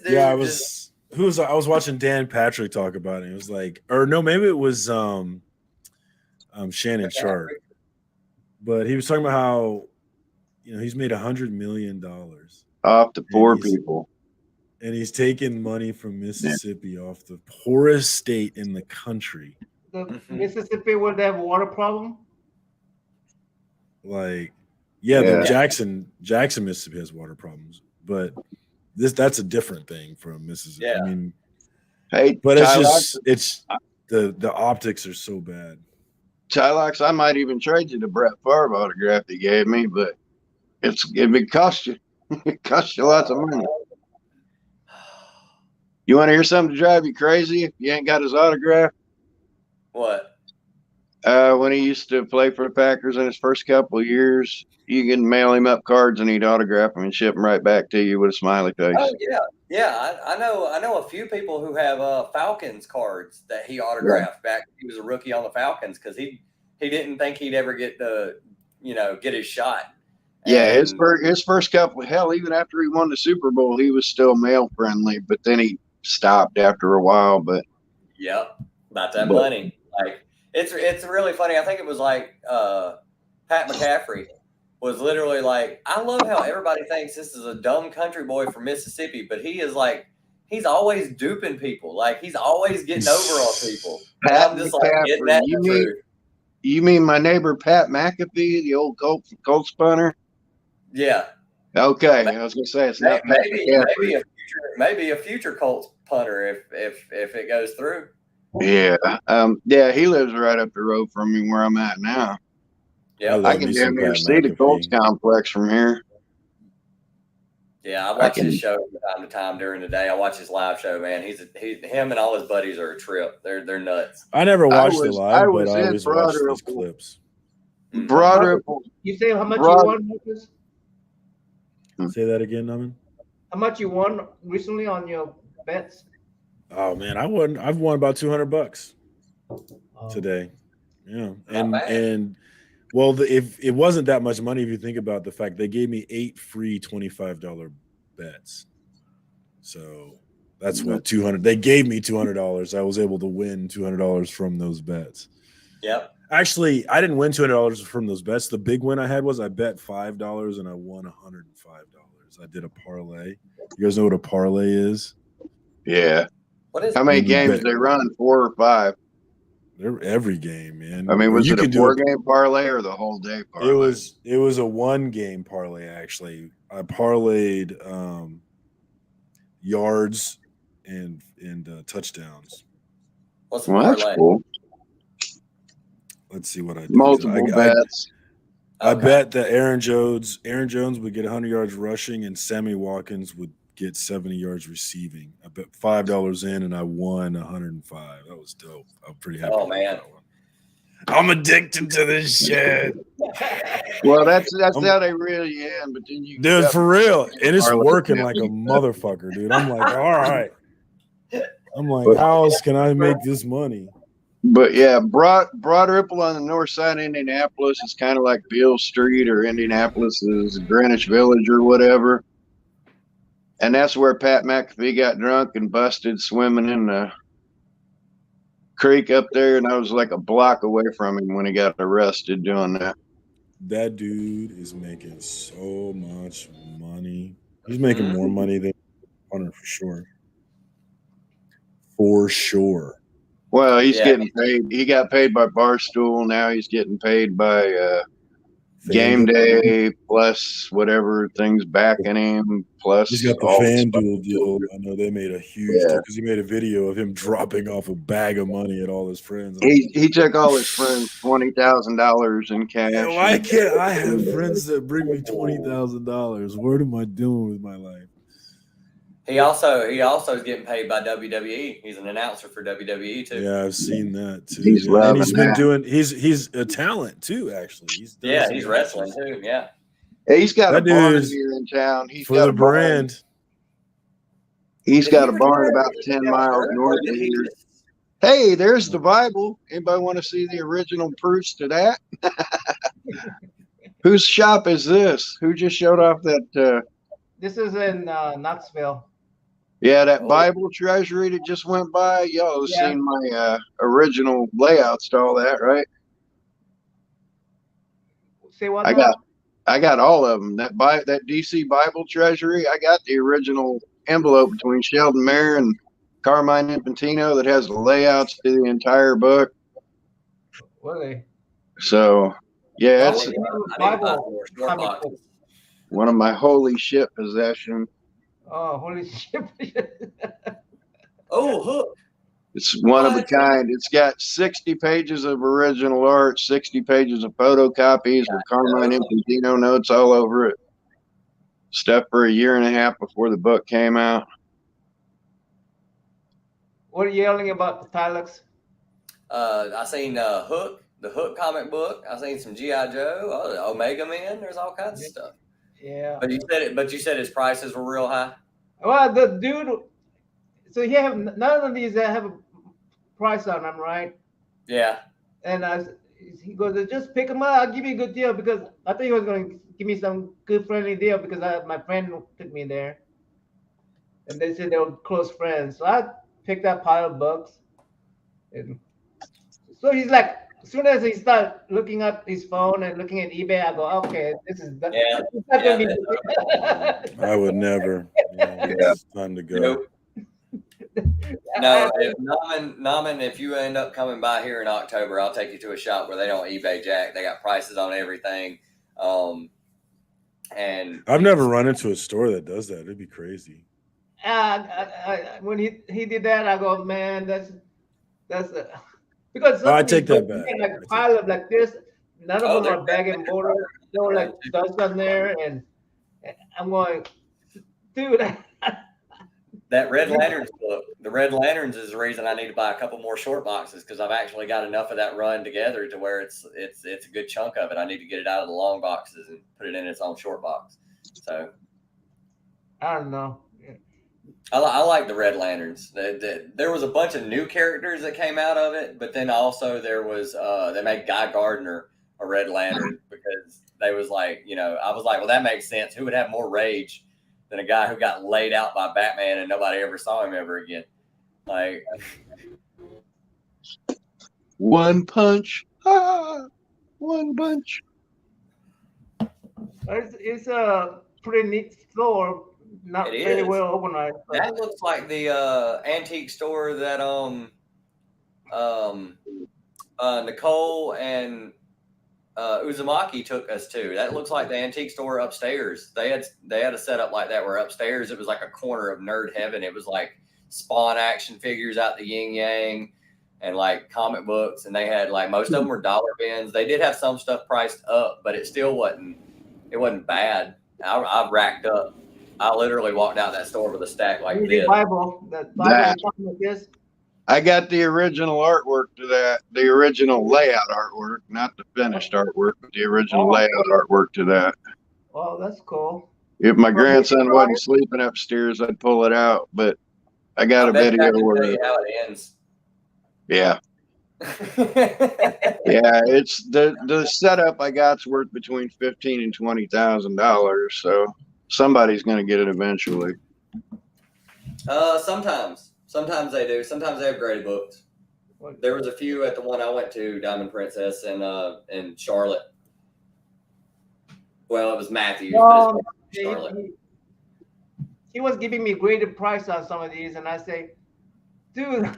Yeah, I just was watching Dan Patrick talk about it. It was like, or no, maybe it was Shannon Sharp. But he was talking about how he's made $100 million Off the poor people. and he's taking money from Mississippi off the poorest state in the country. The Mississippi, where they have a water problem? Like, the Jackson, Mississippi has water problems, but that's a different thing from Mississippi. Yeah. I mean, Hey, but Tylox, it's the optics are so bad. Tylox, I might even trade you the Brett Favre autograph he gave me, but it cost you. It cost you lots of money. You want to hear something to drive you crazy if you ain't got his autograph? what? When he used to play for the Packers in his first couple of years, you can mail him up cards and he'd autograph them and ship them right back to you with a smiley face. Oh yeah. I know a few people who have Falcons cards that he autographed back when he was a rookie on the Falcons because he didn't think he'd ever get get his shot. Yeah, his first couple, hell, even after he won the Super Bowl, he was still male friendly, but then he stopped after a while. But yep, about that money. Like it's really funny. I think it was like Pat McCaffrey was literally like, I love how everybody thinks this is a dumb country boy from Mississippi, but he is like, he's always duping people. Like he's always getting over on people. Pat I'm just like getting at the truth. You mean my neighbor Pat McAfee, the old Colts punter? Yeah. Okay, I was gonna say it's not Pat McCaffrey. Maybe a future Colts punter if it goes through. Yeah, he lives right up the road from me where I'm at now. Yeah, I can damn near see the Colts complex from here. Yeah, I watch his show from time to time during the day. I watch his live show, man. Him and all his buddies are a trip. They're nuts. I never watched it live, but I always watched these clips. You say how much you won, Marcus? Say that again, Naman. How much you won recently on your bets? Oh man, I've won about $200 today. Yeah, and well, if it wasn't that much money, if you think about the fact they gave me 8 free $25 bets, so that's what 200. They gave me $200. I was able to win $200 from those bets. Yep. Actually, I didn't win $200 from those bets. The big win I had was I bet $5 and I won $105. I did a parlay. You guys know what a parlay is? Yeah. What is? How many games they run? 4 or 5? They're every game, man. I mean, was it a 4-game parlay or the whole day parlay? It was a 1-game parlay, actually. I parlayed yards and touchdowns. What's the parlay? That's cool. Let's see what I did. Multiple bets. I bet that Aaron Jones would get 100 yards rushing and Sammy Watkins would get 70 yards receiving. I bet $5 in and I won 105. That was dope. I'm pretty happy. Oh man, that one. I'm addicted to this shit. Well, that's how they really am. But then dude, for real, and it's working like a motherfucker, dude. I'm like, all right. I'm like, how else can I make this money? But yeah, Broad Ripple on the north side of Indianapolis is kind of like Beale Street, or Indianapolis is Greenwich Village or whatever. And that's where Pat McAfee got drunk and busted swimming in the creek up there. And I was like a block away from him when he got arrested doing that. That dude is making so much money. He's making more money than Hunter for sure. For sure. Well, he's Yeah. getting paid. He got paid by Barstool. Now he's getting paid by Game Day plus whatever things backing him plus He's got the all FanDuel deal. I know they made a huge deal because he made a video of him dropping off a bag of money at all his friends. He took all his friends $20,000 in cash. Yeah, why can't I have friends that bring me $20,000? What am I doing with my life? He also is getting paid by WWE. He's an announcer for WWE too. Yeah, I've seen that too. He's yeah. And loving that. He's a talent too, actually. He's wrestling too. Yeah. He's got That a barn dude is here in town. He's for got the a barn. brand. He's Did got he a barn retire? about 10 miles north of here. Hey, there's the Bible. Anybody want to see the original proofs to that? Whose shop is this? Who just showed off that? This is in Knoxville. Yeah, that Bible treasury that just went by. Y'all have seen my original layouts to all that, right? Say what? I got all of them. That DC Bible treasury. I got the original envelope between Sheldon Mayer and Carmine Infantino that has the layouts to the entire book. Really? So, yeah, it's one of my holy shit possessions. Oh, holy shit. Oh, Hook. It's one of a kind. It's got 60 pages of original art, 60 pages of photocopies with Carmine Infantino notes all over it. Stuff for a year and a half before the book came out. What are you yelling about, Tylux? I seen Hook, the Hook comic book. I seen some G.I. Joe, Omega Man. There's all kinds of stuff. Yeah. But you said his prices were real high. Well, the dude. So he have none of these that have a price on them, right? Yeah. And he goes, just pick them up. I'll give you a good deal because I thought he was going to give me some good friendly deal because my friend took me there, and they said they were close friends. So I picked that pile of books, and so he's like, as soon as he started looking at his phone and looking at eBay, I go, okay, this is not gonna be. I would never. It's time to go. Nope. No, if Naman, if you end up coming by here in October, I'll take you to a shop where they don't eBay jack. They got prices on everything. And I've never run into a store that does that. It'd be crazy. When he did that, I go, man, that's because I take that back. Like a pile of like this, none of them are bag and border. They were like dust on there, and I'm going, dude. That Red Lanterns book, the Red Lanterns is the reason I need to buy a couple more short boxes because I've actually got enough of that run together to where it's a good chunk of it. I need to get it out of the long boxes and put it in its own short box. So I don't know. I like the Red Lanterns. There was a bunch of new characters that came out of it, but then also there was they made Guy Gardner a Red Lantern because they was like, I was like, well, that makes sense. Who would have more rage than a guy who got laid out by Batman and nobody ever saw him ever again? Like one punch, one punch. It's a pretty neat store. Not very well organized. That looks like the antique store that Nicole and Uzumaki took us to. That looks like the antique store upstairs. They had a setup like that where upstairs it was like a corner of nerd heaven. It was like Spawn action figures out the yin yang and like comic books, and they had like most of them were dollar bins. They did have some stuff priced up, but it still wasn't bad. I racked up. I literally walked out that store with a stack like this. Bible. I got the original artwork to that, the original layout artwork, not the finished artwork, but the original layout artwork to that. Oh, that's cool. If my grandson wasn't sleeping upstairs, I'd pull it out, but I got a video where how it ends. Yeah. Yeah, it's the setup I got's worth between $15,000 and $20,000, so somebody's gonna get it eventually. Sometimes they do. Sometimes they have graded books. There was a few at the one I went to, Diamond Princess and Charlotte. Well, it was Matthews, but it's Charlotte. He was giving me graded price on some of these, and I say, dude,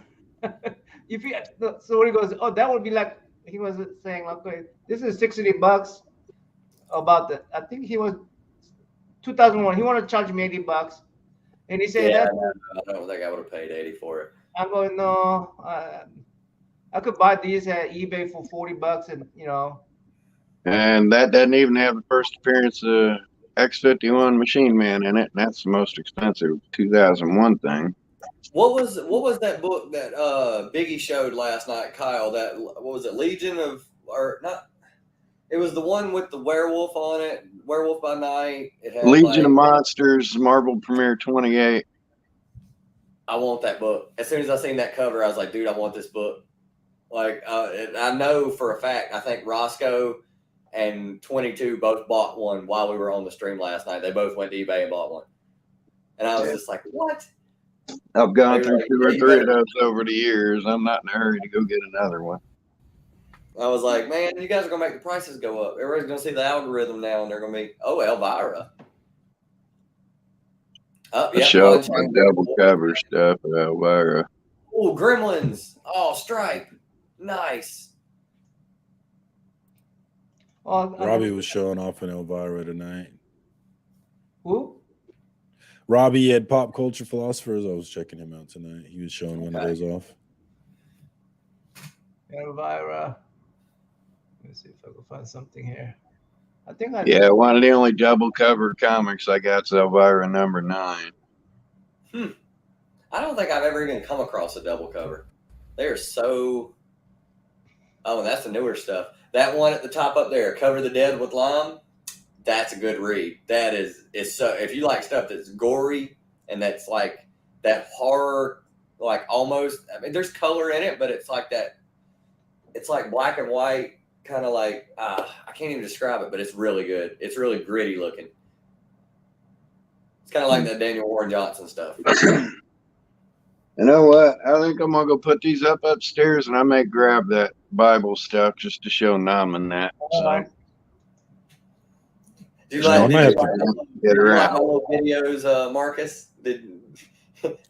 if you so he goes, oh, that would be like he was saying, okay, this is $60 about the. I think he was 2001. He wanted to charge me $80, and he said Yeah, that. I don't think I would have paid 80 for it. I'm going no. I could buy these at eBay for $40, and And that doesn't even have the first appearance of X-51 Machine Man in it, and that's the most expensive 2001 thing. What was that book that Biggie showed last night, Kyle? That what was it? Legion of or not? It was the one with the werewolf on it. Werewolf by Night. It had Legion of Monsters, Marvel Premiere 28. I want that book. As soon as I seen that cover, I was like, dude, I want this book. Like, I know for a fact. I think Roscoe and 22 both bought one while we were on the stream last night. They both went to eBay and bought one, and I was just like, what? I've gone through like, 2 or 3 of those over the years. I'm not in a hurry to go get another one. I was like, man, you guys are going to make the prices go up. Everybody's going to see the algorithm now, and they're going to be, oh, Elvira. Oh, yeah. Show my double cover stuff of Elvira. Oh, Gremlins. Oh, Stripe. Nice. Robbie was showing off in Elvira tonight. Who? Robbie had Pop Culture Philosophers. I was checking him out tonight. He was showing one of those off. Elvira. Let me see if I can find something here. I think Yeah, one of the only double cover comics I got is Elvira #9. I don't think I've ever even come across a double cover. They are so. Oh, and that's the newer stuff. That one at the top up there, Cover the Dead with Lime. That's a good read. That is so. If you like stuff that's gory and that's like that horror, like almost. I mean, there's color in it, but it's like that. It's like black and white. Kind of like I can't even describe it, but it's really good. It's really gritty looking. It's kind of like that Daniel Warren Johnson stuff. You know what? I think I'm gonna go put these up upstairs, and I may grab that Bible stuff just to show Nam and that. So. Do you like get my little videos, Marcus? Did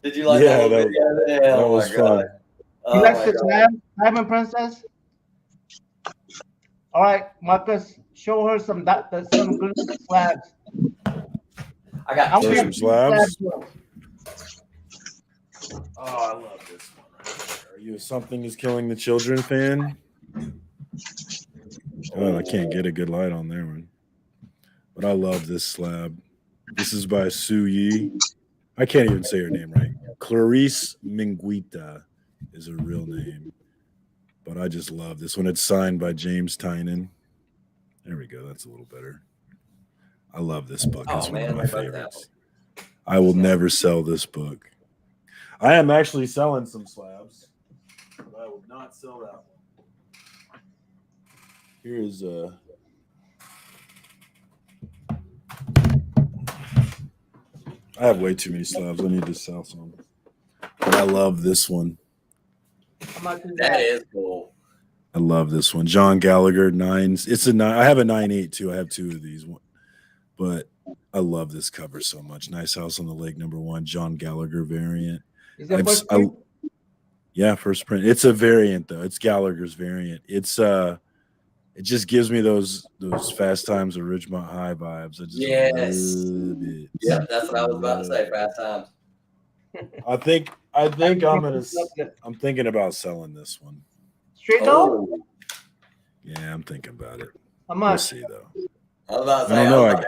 you like yeah, that little video? That was fun. You like the Slab and Princess? All right, Marcus, show her some good slabs. I got some slabs. Oh, I love this one right here. Are you a Something Is Killing the Children fan? Oh, I can't get a good light on there, man. But I love this slab. This is by Sue Yi. I can't even say her name right. Clarice Minguita is her real name. But I just love this one. It's signed by James Tynan. There we go. That's a little better. I love this book. It's one of my favorites. I will never sell this book. I am actually selling some slabs, but I will not sell that one. Here's I have way too many slabs. I need to sell some. But I love this one. That is cool. I love this one. John Gallagher 9s. It's a 9. I have a 9.8 too. I have 2 of these. But I love this cover so much. Nice House on the Lake #1. John Gallagher variant. Is that first print? Yeah, first print. It's a variant though. It's Gallagher's variant. It's it just gives me those Fast Times at Ridgemont High vibes. I just love it. Yeah, that's what I was about to say. Fast Times. I think I'm thinking about selling this one. Straight up? Yeah, I'm thinking about it. How much? We'll see though. I was about to say, I don't know.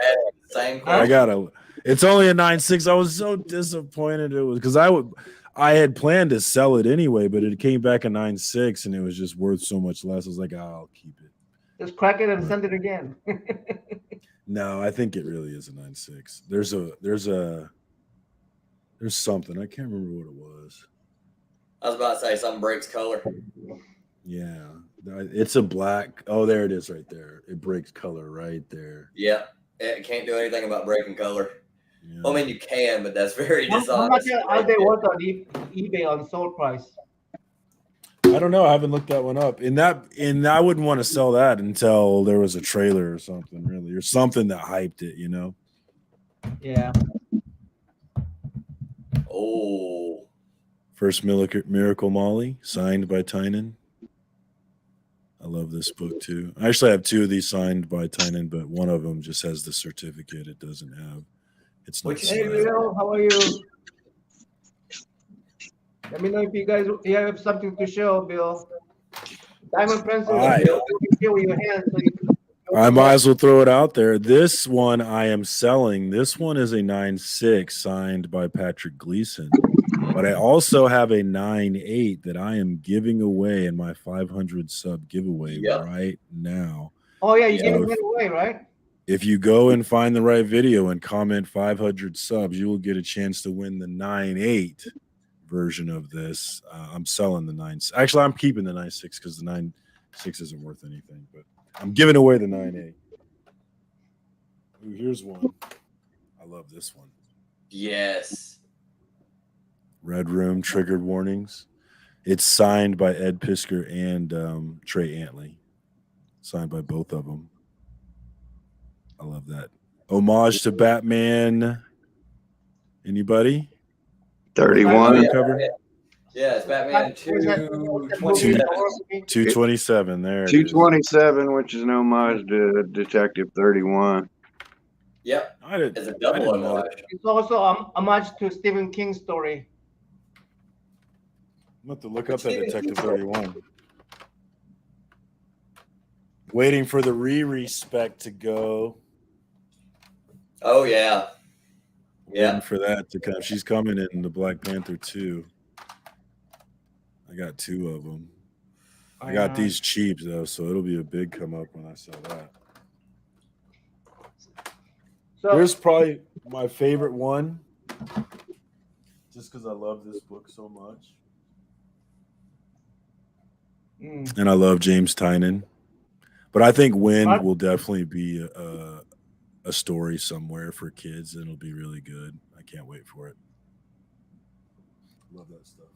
Same I gotta. It's only a 9.6. I was so disappointed. It was because I had planned to sell it anyway, but it came back a 9.6 and it was just worth so much less. I was like, I'll keep it. Just crack it and send it again. No, I think it really is a 9.6. There's something. I can't remember what it was. I was about to say something breaks color. Yeah. It's a black. Oh, there it is right there. It breaks color right there. Yeah. It can't do anything about breaking color. Yeah. Well, I mean, you can, but that's very dishonest. How much are they worth on eBay on sold price? I don't know. I haven't looked that one up. And I wouldn't want to sell that until there was a trailer or something, really, or something that hyped it, you know? Yeah. Oh. First Miracle Molly, signed by Tynan. I love this book too. I actually have 2 of these signed by Tynan, but one of them just has the certificate. It doesn't have. It's not. Hey, Bill, how are you? Let me know if you have something to show, Bill. Diamond Princess, Alright. Bill, you can show your hand. So you can I might as well throw it out there. This one I am selling. This one is a 9.6 signed by Patrick Gleason. But I also have a 9.8 that I am giving away in my 500 sub giveaway right now. Oh, yeah, you're giving it away, right? If you go and find the right video and comment 500 subs, you will get a chance to win the 9.8 version of this. I'm selling the 9. Actually, I'm keeping the 9.6 because the 9.6 isn't worth anything, but I'm giving away the 9.8. Ooh, here's one. I love this one. Yes. Red Room Triggered Warnings. It's signed by Ed Pisker and Trey Antley. Signed by both of them. I love that. Homage to Batman. Anybody? 31. Cover? Yeah, it's Batman 227. 227. There. 227, which is an homage to Detective 31. Yep. It's a double homage. It's also a homage to Stephen King's story. I'm about to look up that Detective 31. Waiting for the re-respec to go. Oh, yeah. Waiting for that to come. She's coming in the Black Panther 2. I got 2 of them. I got these cheap, though, so it'll be a big come up when I sell that. So here's probably my favorite one, just because I love this book so much. And I love James Tynan. But I think Win will definitely be a story somewhere for kids, and it'll be really good. I can't wait for it. Love that stuff.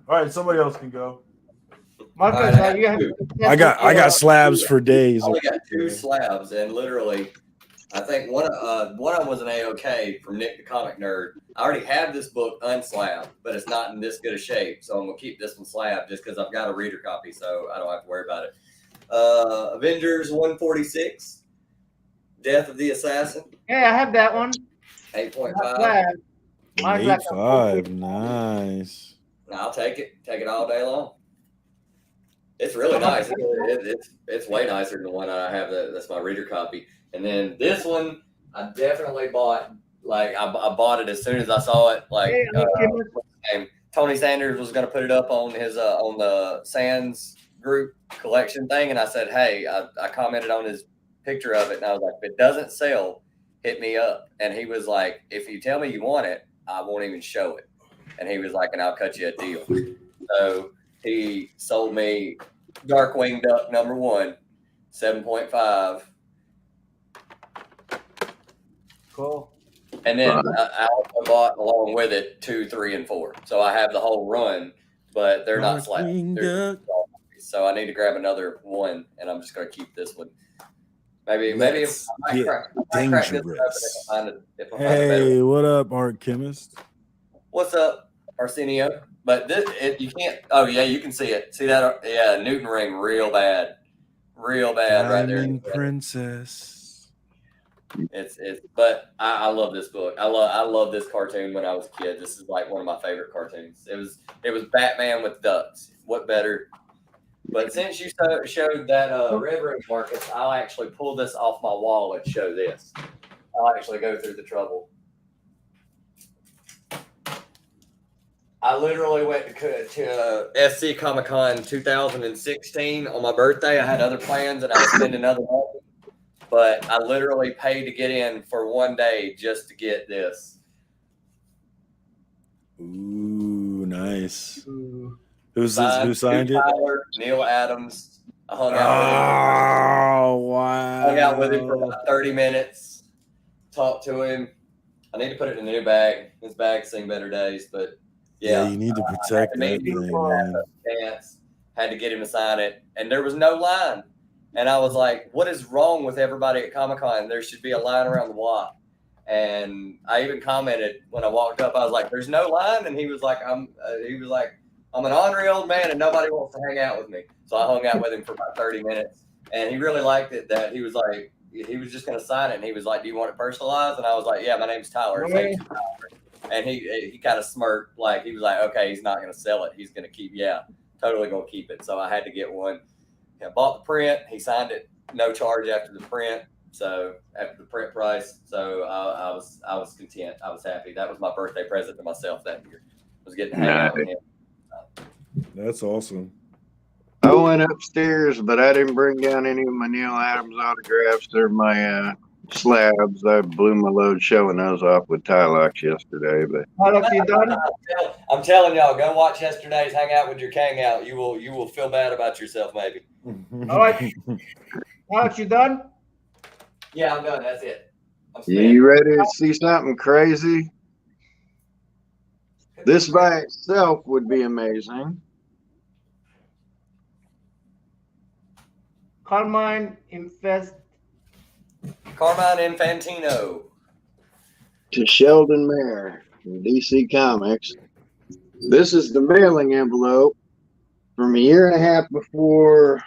All right, somebody else can go. Marcus, I got slabs for days. I only got 2 slabs, and literally, I think one of them was an AOK from Nick the Comic Nerd. I already have this book unslabbed, but it's not in this good a shape, so I'm gonna keep this one slabbed just because I've got a reader copy, so I don't have to worry about it. Avengers 146, Death of the Assassin. Yeah, I have that one. 8.5. 8.5, nice. I'll take it. Take it all day long. It's really nice. It's way nicer than the one I have. That's my reader copy. And then this one, I definitely bought. Like I bought it as soon as I saw it. Like Tony Sanders was going to put it up on his on the Sands group collection thing, and I said, hey, I commented on his picture of it, and I was like, if it doesn't sell, hit me up. And he was like, if you tell me you want it, I won't even show it. And he was like, and I'll cut you a deal. So he sold me Darkwing Duck #1, 7.5. Cool. And then I also bought along with it 2, 3, and 4. So I have the whole run, but they're not slapped. So I need to grab another one, and I'm just going to keep this one. Maybe if I crack this up, if I find a better one. What up, Art Chemist? What's up, Arsenio? But you can't. Oh yeah, you can see it. See that? Yeah, Newton ring, real bad right there. Diamond Princess. It's. But I love this book. I love this cartoon when I was a kid. This is like one of my favorite cartoons. It was Batman with ducks. What better? But since you showed that Red Room, Marcus, I'll actually pull this off my wall and show this. I'll actually go through the trouble. I literally went to SC Comic Con 2016 on my birthday. I had other plans and I was spending another month, but I literally paid to get in for one day just to get this. Ooh, nice. Ooh. Who signed it? Tyler, Neil Adams. I hung out with him. Oh, wow. Hung out with him for about 30 minutes. Talked to him. I need to put it in the new bag. This bag's seen better days, but yeah, you need to protect that thing, man. Had to get him to sign it, and there was no line. And I was like, "What is wrong with everybody at Comic-Con? There should be a line around the block." And I even commented when I walked up, I was like, "There's no line," and he was like, "I'm an ornery old man, and nobody wants to hang out with me." So I hung out with him for about 30 minutes, and he really liked it. That he was like, he was just gonna sign it, and he was like, "Do you want it personalized?" And I was like, "Yeah, my name's Tyler." It's Right. like Tyler. And he kind of smirked, like he was like, "Okay, he's not gonna sell it. He's gonna keep, yeah, totally gonna keep it." So I had to get one. I bought the print. He signed it, no charge after the print. So after the print price, so I was content. I was happy. That was my birthday present to myself that year. Was getting to hang out with him. That's awesome. I went upstairs, but I didn't bring down any of my Neil Adams autographs or my slabs. I blew my load showing those off with Tylox yesterday. But Alex, you done? I'm telling y'all, go watch yesterday's Hangout with your Hangout. You will feel bad about yourself, maybe. All right. Alex, you done? Yeah, I'm done. That's it. I'm spent. you ready to see something crazy? This by itself would be amazing. Carmine Infantino. To Sheldon Mayer from DC Comics. This is the mailing envelope from a year and a half before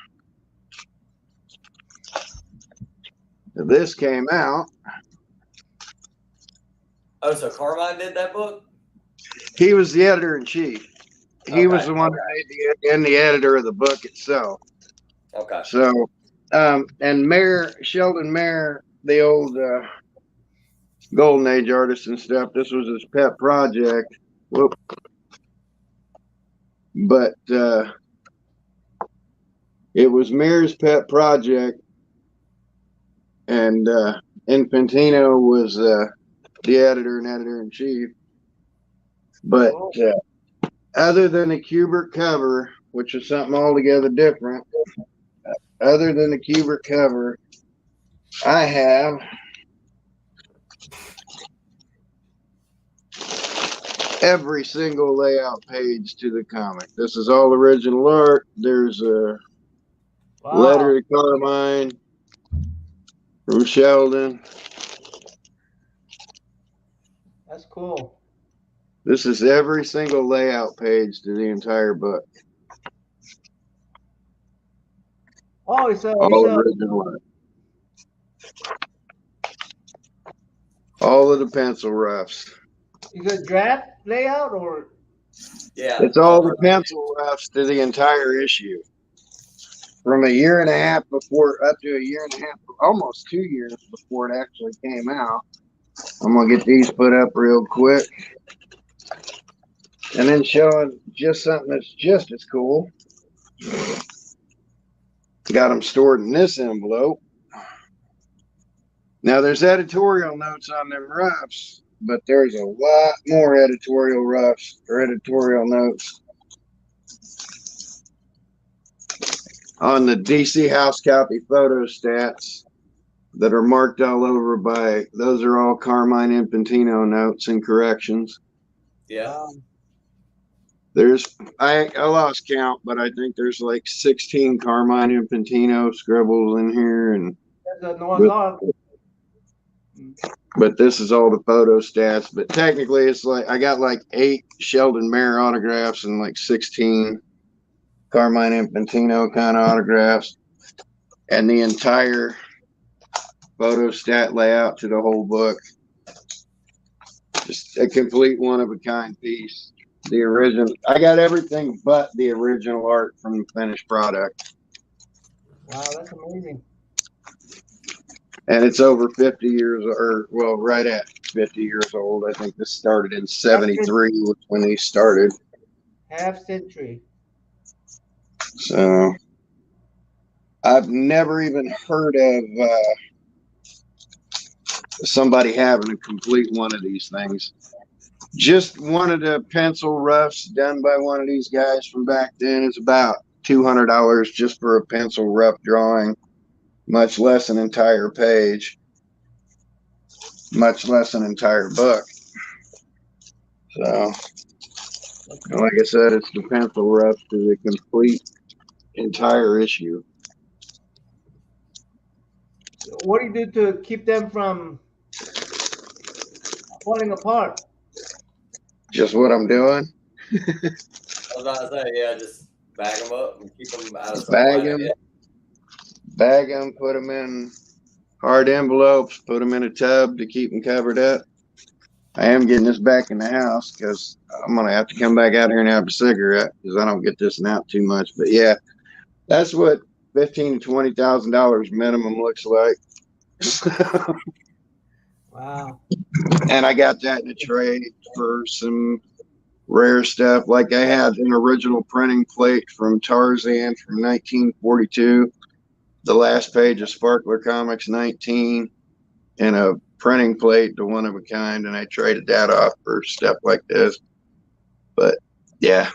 this came out. Oh, so Carmine did that book? He was the editor-in-chief. He was the one that made and the editor of the book itself. Okay. So, and Sheldon Mayer, the old Golden Age artist and stuff, this was his pet project. Whoop. But it was Mayer's pet project, and Infantino was the editor and editor-in-chief. But other than the Kubert cover, which is something altogether different, other than the Kubert cover, I have every single layout page to the comic. This is all original art. There's a letter to Carmine from Sheldon. That's cool. This is every single layout page to the entire book. Oh, it's all original art. All of the pencil roughs. Is it draft layout or? Yeah. It's all the pencil roughs to the entire issue. From a year and a half before, up to a year and a half, almost 2 years before it actually came out. I'm going to get these put up real quick. And then showing just something that's just as cool. Got them stored in this envelope. Now there's editorial notes on them roughs, but there's a lot more editorial roughs or editorial notes on the DC House Copy photo stats that are marked all over by, those are all Carmine Infantino notes and corrections. Yeah. There's, I lost count, but I think there's like 16 Carmine Infantino scribbles in here, and but this is all the photo stats. But technically, it's like I got like 8 Sheldon Mayer autographs and like 16 Carmine Infantino kind of autographs, and the entire photo stat layout to the whole book. Just a complete one of a kind piece. The original, I got everything but the original art from the finished product. Wow, that's amazing. And it's over 50 years, or well, right at 50 years old. I think this started in 73 when these started. Half century. So I've never even heard of somebody having a complete one of these things. Just one of the pencil roughs done by one of these guys from back then is about $200 just for a pencil rough drawing, much less an entire page, much less an entire book. So, like I said, it's the pencil rough to the complete entire issue. What do you do to keep them from falling apart. Just what I'm doing. I was about to say, yeah, just bag them up and keep them out of Bag sunlight. them, bag them, put them in hard envelopes, put them in a tub to keep them covered up. I am getting this back in the house because I'm gonna have to come back out here and have a cigarette because I don't get this out too much. But yeah, that's what $15,000 to $20,000 minimum looks like. Wow. And I got that in a trade for some rare stuff. Like I had an original printing plate from Tarzan from 1942. The last page of Sparkler Comics 19, and a printing plate, the one of a kind, and I traded that off for stuff like this. But yeah,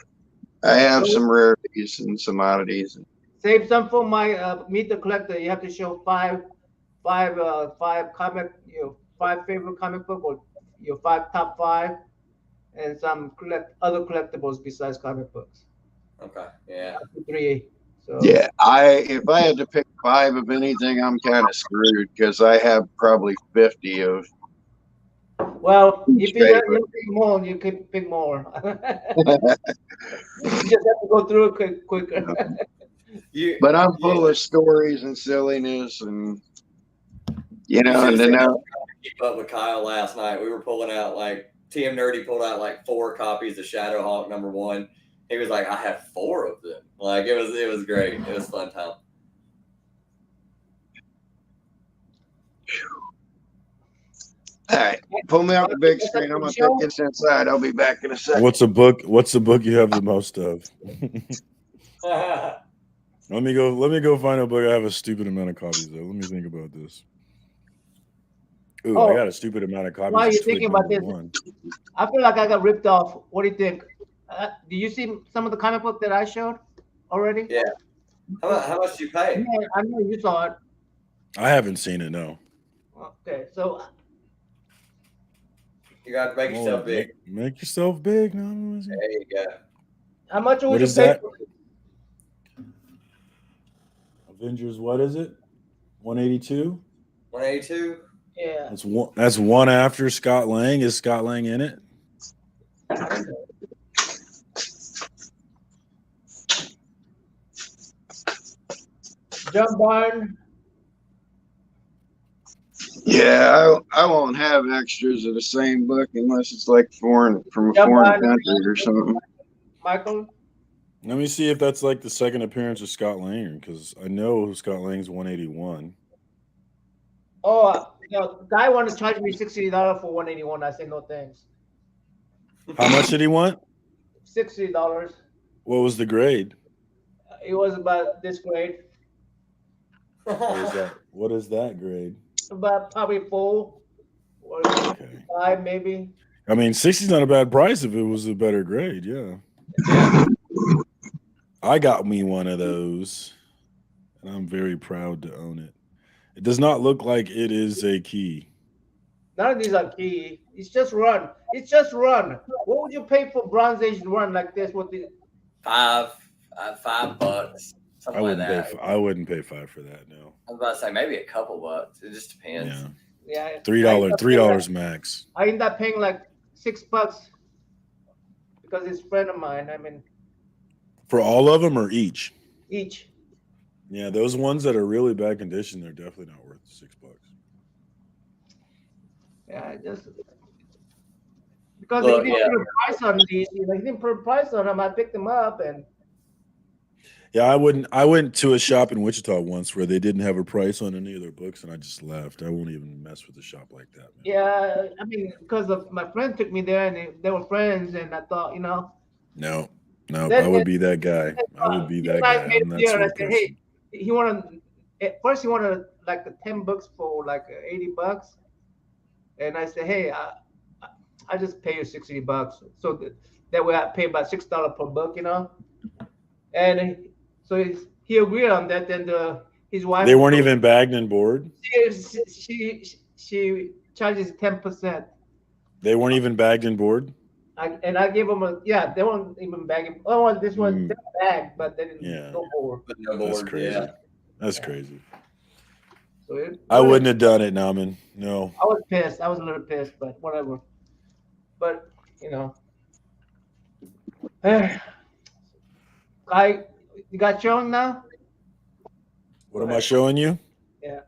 I have some rarities and some oddities. Save some for my Meet the Collector. You have to show five comic, five favorite comic book, or your top five, and some other collectibles besides comic books. Okay, yeah. 3. So Yeah, if I had to pick 5 of anything, I'm kind of screwed because I have probably 50 of. well, if you pick more, you can pick more. You just have to go through it quicker. But I'm full of stories and silliness, and and then keep up with Kyle last night. We were pulling out TM Nerdy pulled out 4 copies of Shadowhawk #1. He was like, I have 4 of them. It was great. It was a fun time. All right, pull me off the big screen. I'm gonna take this inside. I'll be back in a second. What's the book you have the most of? Let me go find a book I have a stupid amount of copies of. Let me think about this. Ooh, I got a stupid amount of copies. Why are you thinking about this? I feel like I got ripped off. What do you think? Do you see some of the comic book that I showed already? Yeah. How much do you pay? Yeah, I know you saw it. I haven't seen it, no. Okay, so you got to make yourself big. Make yourself big. No, there you go. How much would you pay that? for it? Avengers, what is it? 182? 182? Yeah. That's one after Scott Lang. Is Scott Lang in it? John Byrne. Yeah, I won't have extras of the same book unless it's from a foreign country or something. Michael? Let me see if that's the second appearance of Scott Lang, because I know Scott Lang's 181. Oh, the guy wanted to charge me $60 for 181. I said no thanks. How much did he want? $60. What was the grade? It was about this grade. What is that grade? About probably 4 or 5 maybe. I mean, 60's not a bad price if it was a better grade, yeah. I got me one of those, and I'm very proud to own it. It does not look like it is a key. None of these are key. It's just run. It's just run. What would you pay for Bronze Age run like this? With the $5, something like that. I wouldn't pay $5 for that. No. I was about to say maybe a couple bucks. It just depends. Yeah. $3 max. I end up paying $6 because it's a friend of mine. I mean, for all of them or each? Each. Yeah, those ones that are really bad condition, they're definitely not worth $6. Yeah, just because they didn't put a price on these. They didn't put a price on them. I picked them up and. Yeah, I went to a shop in Wichita once where they didn't have a price on any of their books, and I just left. I won't even mess with a shop like that. Man. Yeah, I mean, because of my friend took me there, and they were friends, and I thought, No, I would be that guy. I would be that guy. I'm that sort of person. Hey, he wanted at first he wanted the 10 books for $80, and I said, hey, I just pay you $60, so that way I pay about $6 per book, and so he agreed on that. Then his wife. They weren't even bagged and board. She charges 10%. They weren't even bagged and board. I gave them they weren't even bagging. Oh, this one they bagged, but they didn't go board. That's crazy. That's crazy. So I wouldn't have done it, Naman. No. I was pissed. I was a little pissed, but whatever. but you know, you got showing now? What am I showing you? Yeah.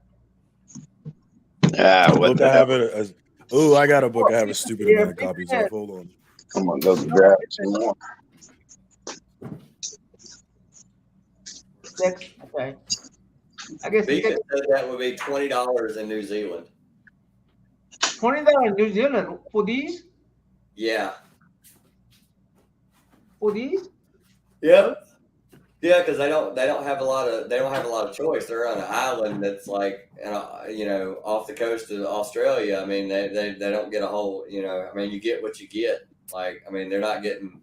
Ah, what Book the I hell? have it as. Oh, I got a book. I have a stupid Yeah, amount of copies of. Hold on. I'm gonna go grab some more. 6. Okay. I guess Beacon said that would be $20 in New Zealand. $20 in New Zealand for these. Yeah. For these. Yep. Yeah, because they don't have a lot of choice. They're on an island that's like, off the coast of Australia. I mean, they don't get a whole, I mean, you get what you get. Like, I mean, they're not getting.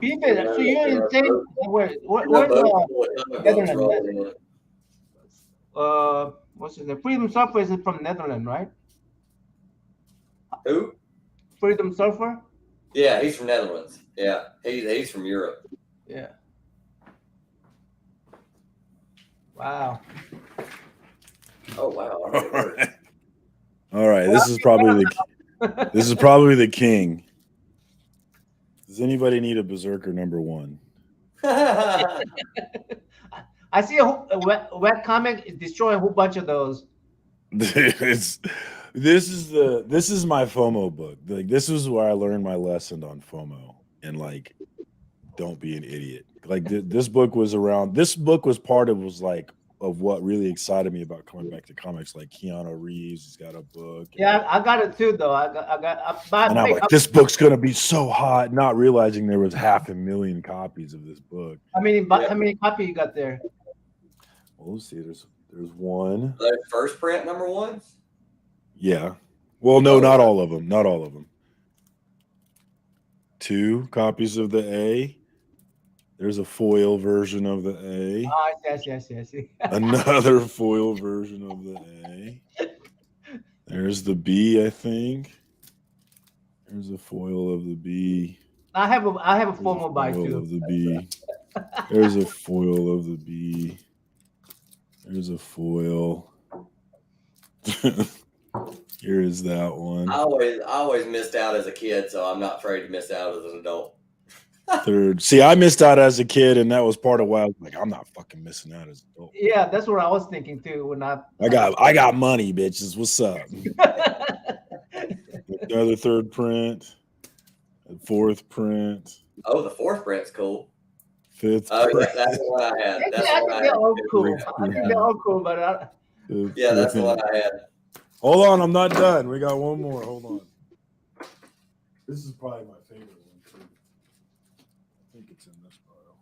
Beacon. So you're in Saint. Where's Boats full of comic books Netherlands? rolling in. What's his name? Freedom Surfer is from Netherlands, right? Who? Freedom Surfer. Yeah, he's from Netherlands. Yeah, he's from Europe. Yeah. Wow. Oh wow! All right. All right. This is probably the king. Does anybody need a Berserker #1? I see a web comic destroy a whole bunch of those. This is my FOMO book. Like, this is where I learned my lesson on FOMO and like, don't be an idiot. Like this book was part of what really excited me about coming back to comics. Like Keanu Reeves, he's got a book. Yeah, I got it too, though. And I'm like, this book's gonna be so hot, not realizing there was 500,000 copies of this book. how many copies you got there? Well, let's see. There's one. The first print #1s. Yeah. Well, no, not all of them. Not all of them. 2 copies of the A. There's a foil version of the A. Oh, yes. Another foil version of the A. There's the B, I think. There's a foil of the B. I have a formal buy Foil too. of the B. There's a foil of the B. There's a foil. Here is that one. I always missed out as a kid, so I'm not afraid to miss out as an adult. 3rd. See, I missed out as a kid, and that was part of why I was like, I'm not fucking missing out as an adult. Yeah, that's what I was thinking too. When I got money, bitches. What's up? Another 3rd print. A 4th print. Oh, the 4th print's cool. 5th. Oh, print. yeah, that's the one I had. I That's think the one I they're had. all cool. I think they're all cool, but Yeah, that's the one I had. Hold on, I'm not done. We got one more. Hold on. This is probably my favorite one too. I think it's in this pile.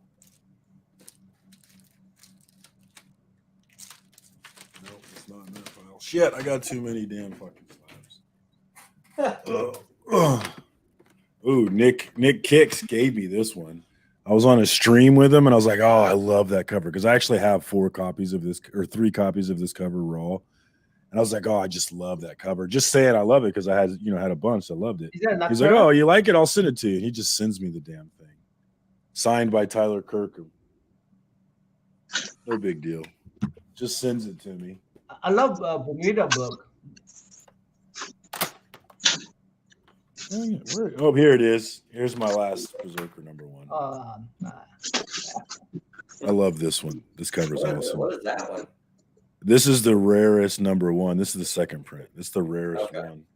Nope, it's not in that pile. Shit, I got too many damn fucking slabs. Ooh, Nick Kicks gave me this one. I was on a stream with him and I was like, oh, I love that cover, because I actually have 4 copies of this, or 3 copies of this cover raw. And I was like, oh, I just love that cover. Just saying I love it because I had a bunch. I loved it. He's like, oh, you like it? I'll send it to you. And he just sends me the damn thing. Signed by Tyler Kirkham. No big deal. Just sends it to me. I love Bermuda book. Oh, here it is. Here's my last Berserker #1. I love this one. This cover's awesome. What is that one? This is the rarest #1. This is the 2nd print. This is the rarest one.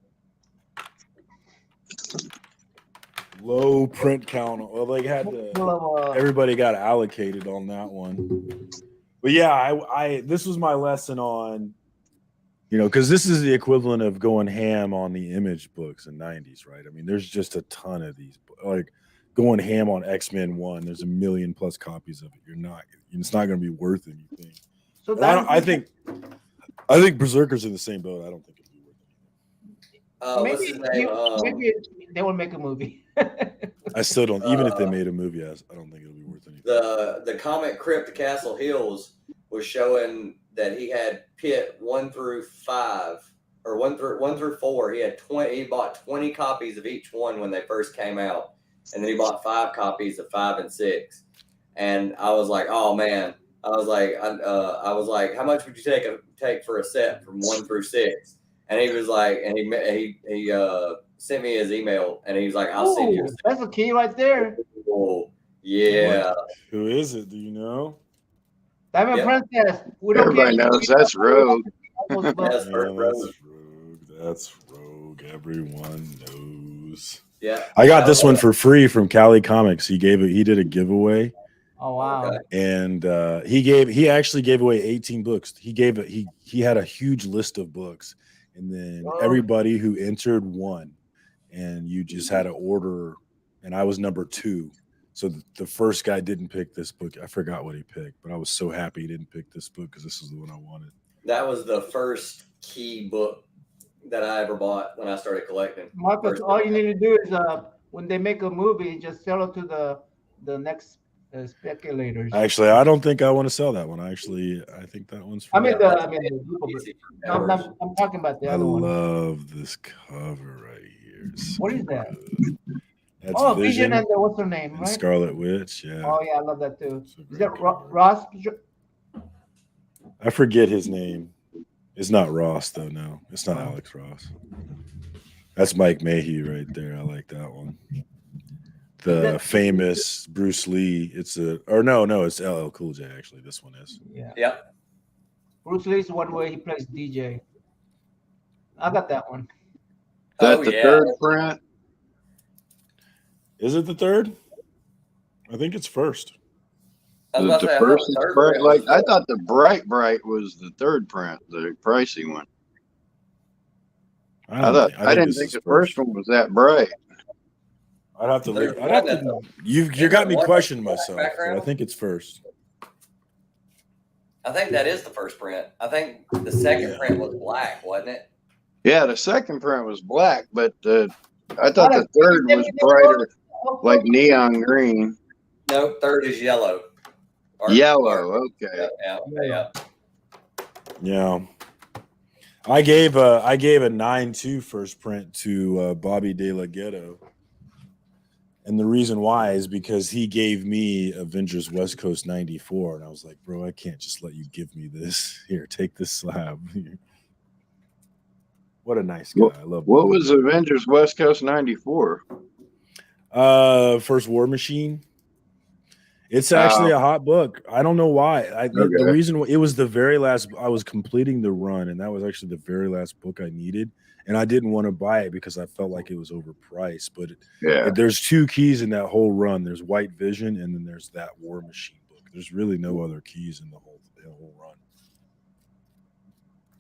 Low print count. Well, they had to. Everybody got allocated on that one. But yeah, I this was my lesson on, because this is the equivalent of going ham on the Image books in '90s, right? I mean, there's just a ton of these. Like going ham on X-Men 1. There's 1 million+ copies of it. It's not going to be worth anything. So I think Berserker's in the same boat. I don't think it'd be worth anything. Maybe they will make a movie. I still don't. Even if they made a movie, I don't think it'll be worth anything. The comic Crypt Castle Hills was showing that he had pit 1 through 5 or 1 through 4. He had 20. He bought 20 copies of each one when they first came out, and then he bought 5 copies of 5 and 6. And I was like, oh man. I was like, how much would you take for a set from 1 through 6? And he was like, and he sent me his email, and he was like, "I'll send you." Ooh, that's a key right there. Oh, yeah. Who is it? Do you know? Diamond Yep. Princess. We don't Everybody care. knows that's Rogue. That's Yeah, Rogue. that's Rogue. That's Rogue. Everyone knows. Yeah. I got this one for free from Cali Comics. He did a giveaway, Oh wow. Okay. and he actually gave away 18 books. He had a huge list of books, and then Oh. everybody who entered won, and you just had to order, and I was number 2. So the first guy didn't pick this book. I forgot what he picked, but I was so happy he didn't pick this book because this is the one I wanted. That was the first key book that I ever bought when I started collecting. Marcus, First all book. you need to do is when they make a movie, just sell it to the next speculators. Actually, I don't think I want to sell that one. I think that one's. I mean, for- I'm talking about the I other one. love this cover right here. It's What so is that? good. That's Oh, Vision and what's her name, and right? Scarlet Witch. Yeah, Oh yeah, I love that too. It's a Is great that cover. Ross? I forget his name. It's not Ross though. No, it's not Alex Ross. That's Mike Mayhew right there. I like that one. The famous Bruce Lee. It's LL Cool J. Actually, this one is. Yeah. Yep. Bruce Lee's one where he plays DJ. I got that one. That's Oh, the yeah. third print. Is it the third? I think it's first. I was about to The say, I thought first the is third bright. print Like was I first. thought the bright was the third print, the pricey one. I didn't think this is the first one was that bright. I'd have to. There's I'd have one to. You Isn't got me there one questioning black myself. So I background? think it's first. I think that is the first print. I think the second Yeah. print was black, wasn't it? Yeah, the second print was black, but I thought the third was brighter, like neon green. No, third is yellow. Yellow, okay. Yeah. Yeah. I gave a 9.2 first print to Bobby De La Ghetto. And the reason why is because he gave me Avengers West Coast 94. And I was like, bro, I can't just let you give me this. Here, take this slab. What a nice guy. I love What Bobby. was Avengers West Coast 94? First War Machine. It's actually a hot book. I don't know why. The reason it was the very last. I was completing the run, and that was actually the very last book I needed. And I didn't want to buy it because I felt like it was overpriced. But there's 2 keys in that whole run. There's White Vision, and then there's that War Machine book. There's really no other keys in the whole run.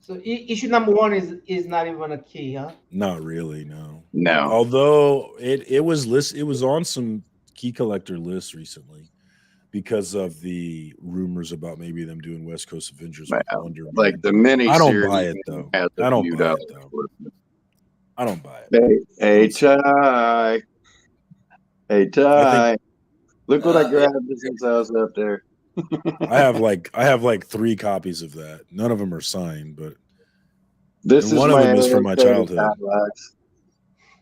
So issue number 1 is not even a key, huh? Not really, no. No. Although it was on some key collector lists recently. Because of the rumors about maybe them doing West Coast Avengers with Wonder Man. Like the mini I don't series buy it though. has a I don't few buy dollars it though. worth of it. I don't buy it. Hey Ty. Hey Ty. Look what I grabbed since I was up there. I have like 3 copies of that. None of them are signed, but This is one of them is from my childhood. Highlights.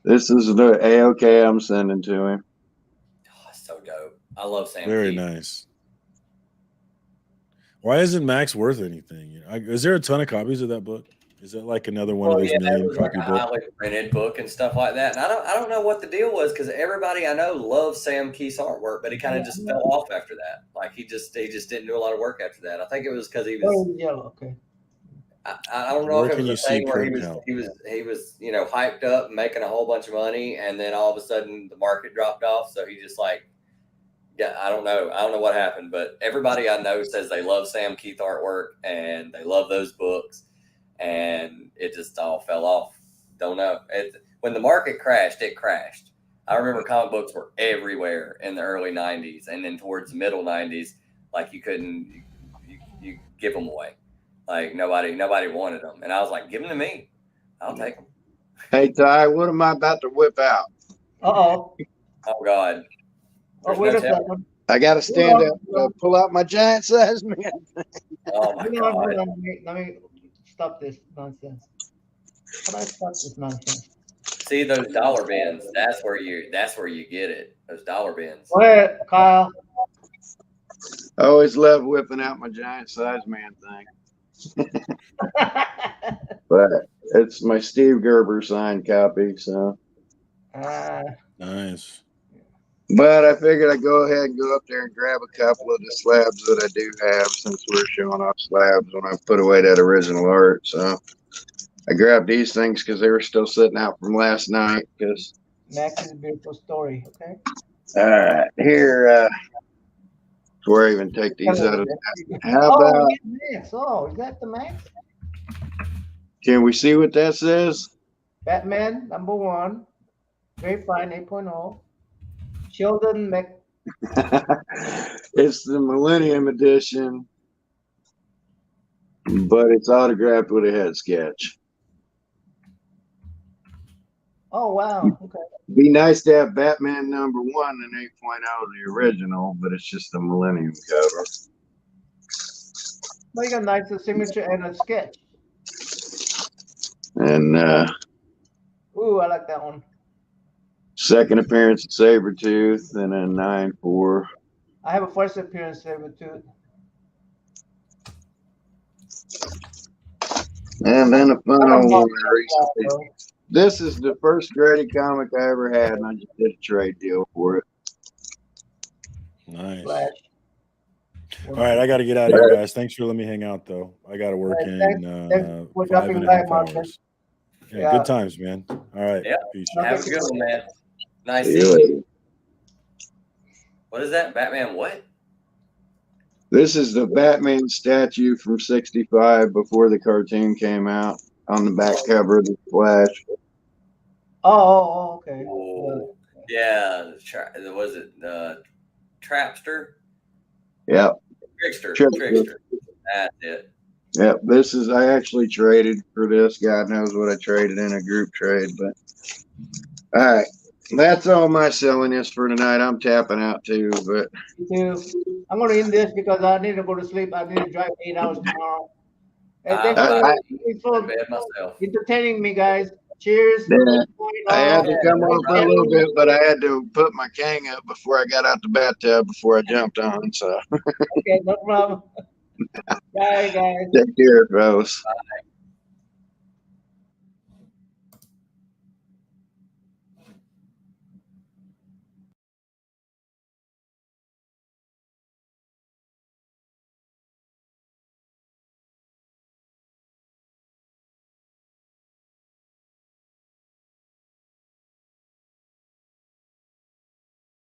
This is the AOK I'm sending to him. Oh, so dope. I love Sam. Very Keith. nice. Why isn't Max worth anything? Is there a ton of copies of that book? Is that like another one of those that million was like copy a books? highly printed book and stuff like that. And I don't know what the deal was because everybody I know loves Sam Keith's artwork, but he kind of just fell off after that. Like he just didn't do a lot of work after that. I think it was because he was. Oh, yellow. Okay. I don't know Where if it can was you a thing see where print he was hyped up and making a whole bunch of money, and then all of a sudden the market dropped off. So he just I don't know what happened, but everybody I know says they love Sam Keith artwork and they love those books, and it just all fell off. Don't know. When the market crashed, it crashed. I remember comic books were everywhere in the early 90s, and then towards the middle 90s, like you couldn't you give them away. Like nobody wanted them, and I was like, "Give them to me, I'll take them." Hey Ty, what am I about to whip out? Oh God! There's wait no a telling. second. I got to stand up, pull out my giant size man. Oh my Hold on, God! let me stop this nonsense. How do I stop this nonsense? See those dollar bins? That's where you get it. Those dollar bins. Go ahead, Kyle. I always love whipping out my giant size man thing. But it's my Steve Gerber signed copy, so Nice. But I figured I'd go ahead and go up there and grab a couple of the slabs that I do have, since we're showing off slabs when I put away that original art. So I grabbed these things because they were still sitting out from last night. Because Max's beautiful story. Okay. all right, here, before I even take these out of, how Oh, about, we get Max. Oh, is that the Max? can we see what that says? Batman #1. Very fine 8.0. Sheldon Mac. It's the Millennium Edition, but it's autographed with a head sketch. Oh wow. Okay. Be nice to have Batman #1 and 8.0, the original, but it's just the Millennium cover. Well, you got a nice signature and a sketch. And Ooh, I like that one. second appearance of Sabretooth, and then 9/4. I have a first appearance there with two. And then a fun old one recently. Bro. This is the first Grady comic I ever had, and I just did a trade deal for it. Nice. Flash. All right, I got to get out of here, guys. Thanks for letting me hang out, though. I got to work Right, in thanks for 5.5 dropping by, hours. Martin. Yeah, Yeah. good times, man. All right. Yeah. Peace. Have a good one, man. Nice See seeing you you. later. What is that? Batman what? This is the Batman statue from '65 before the cartoon came out, on the back cover of the Flash. Oh, okay. Oh, yeah. Was it Trapster? Yep. Trickster. That's it. Yep. This is, I actually traded for this. God knows what I traded in a group trade, but all right. That's all my silliness for tonight. I'm tapping out too, but Me too. I'm going to end this because I need to go to sleep. I need to drive 8 hours tomorrow. Hey, thanks for Bed myself. entertaining me, guys. Cheers. yeah, I had to come Yeah, on for a little bit, but I had to put my Kang up before I got out the bathtub before I jumped on. So Okay, no problem. Bye, guys. take care, fellas. Bye.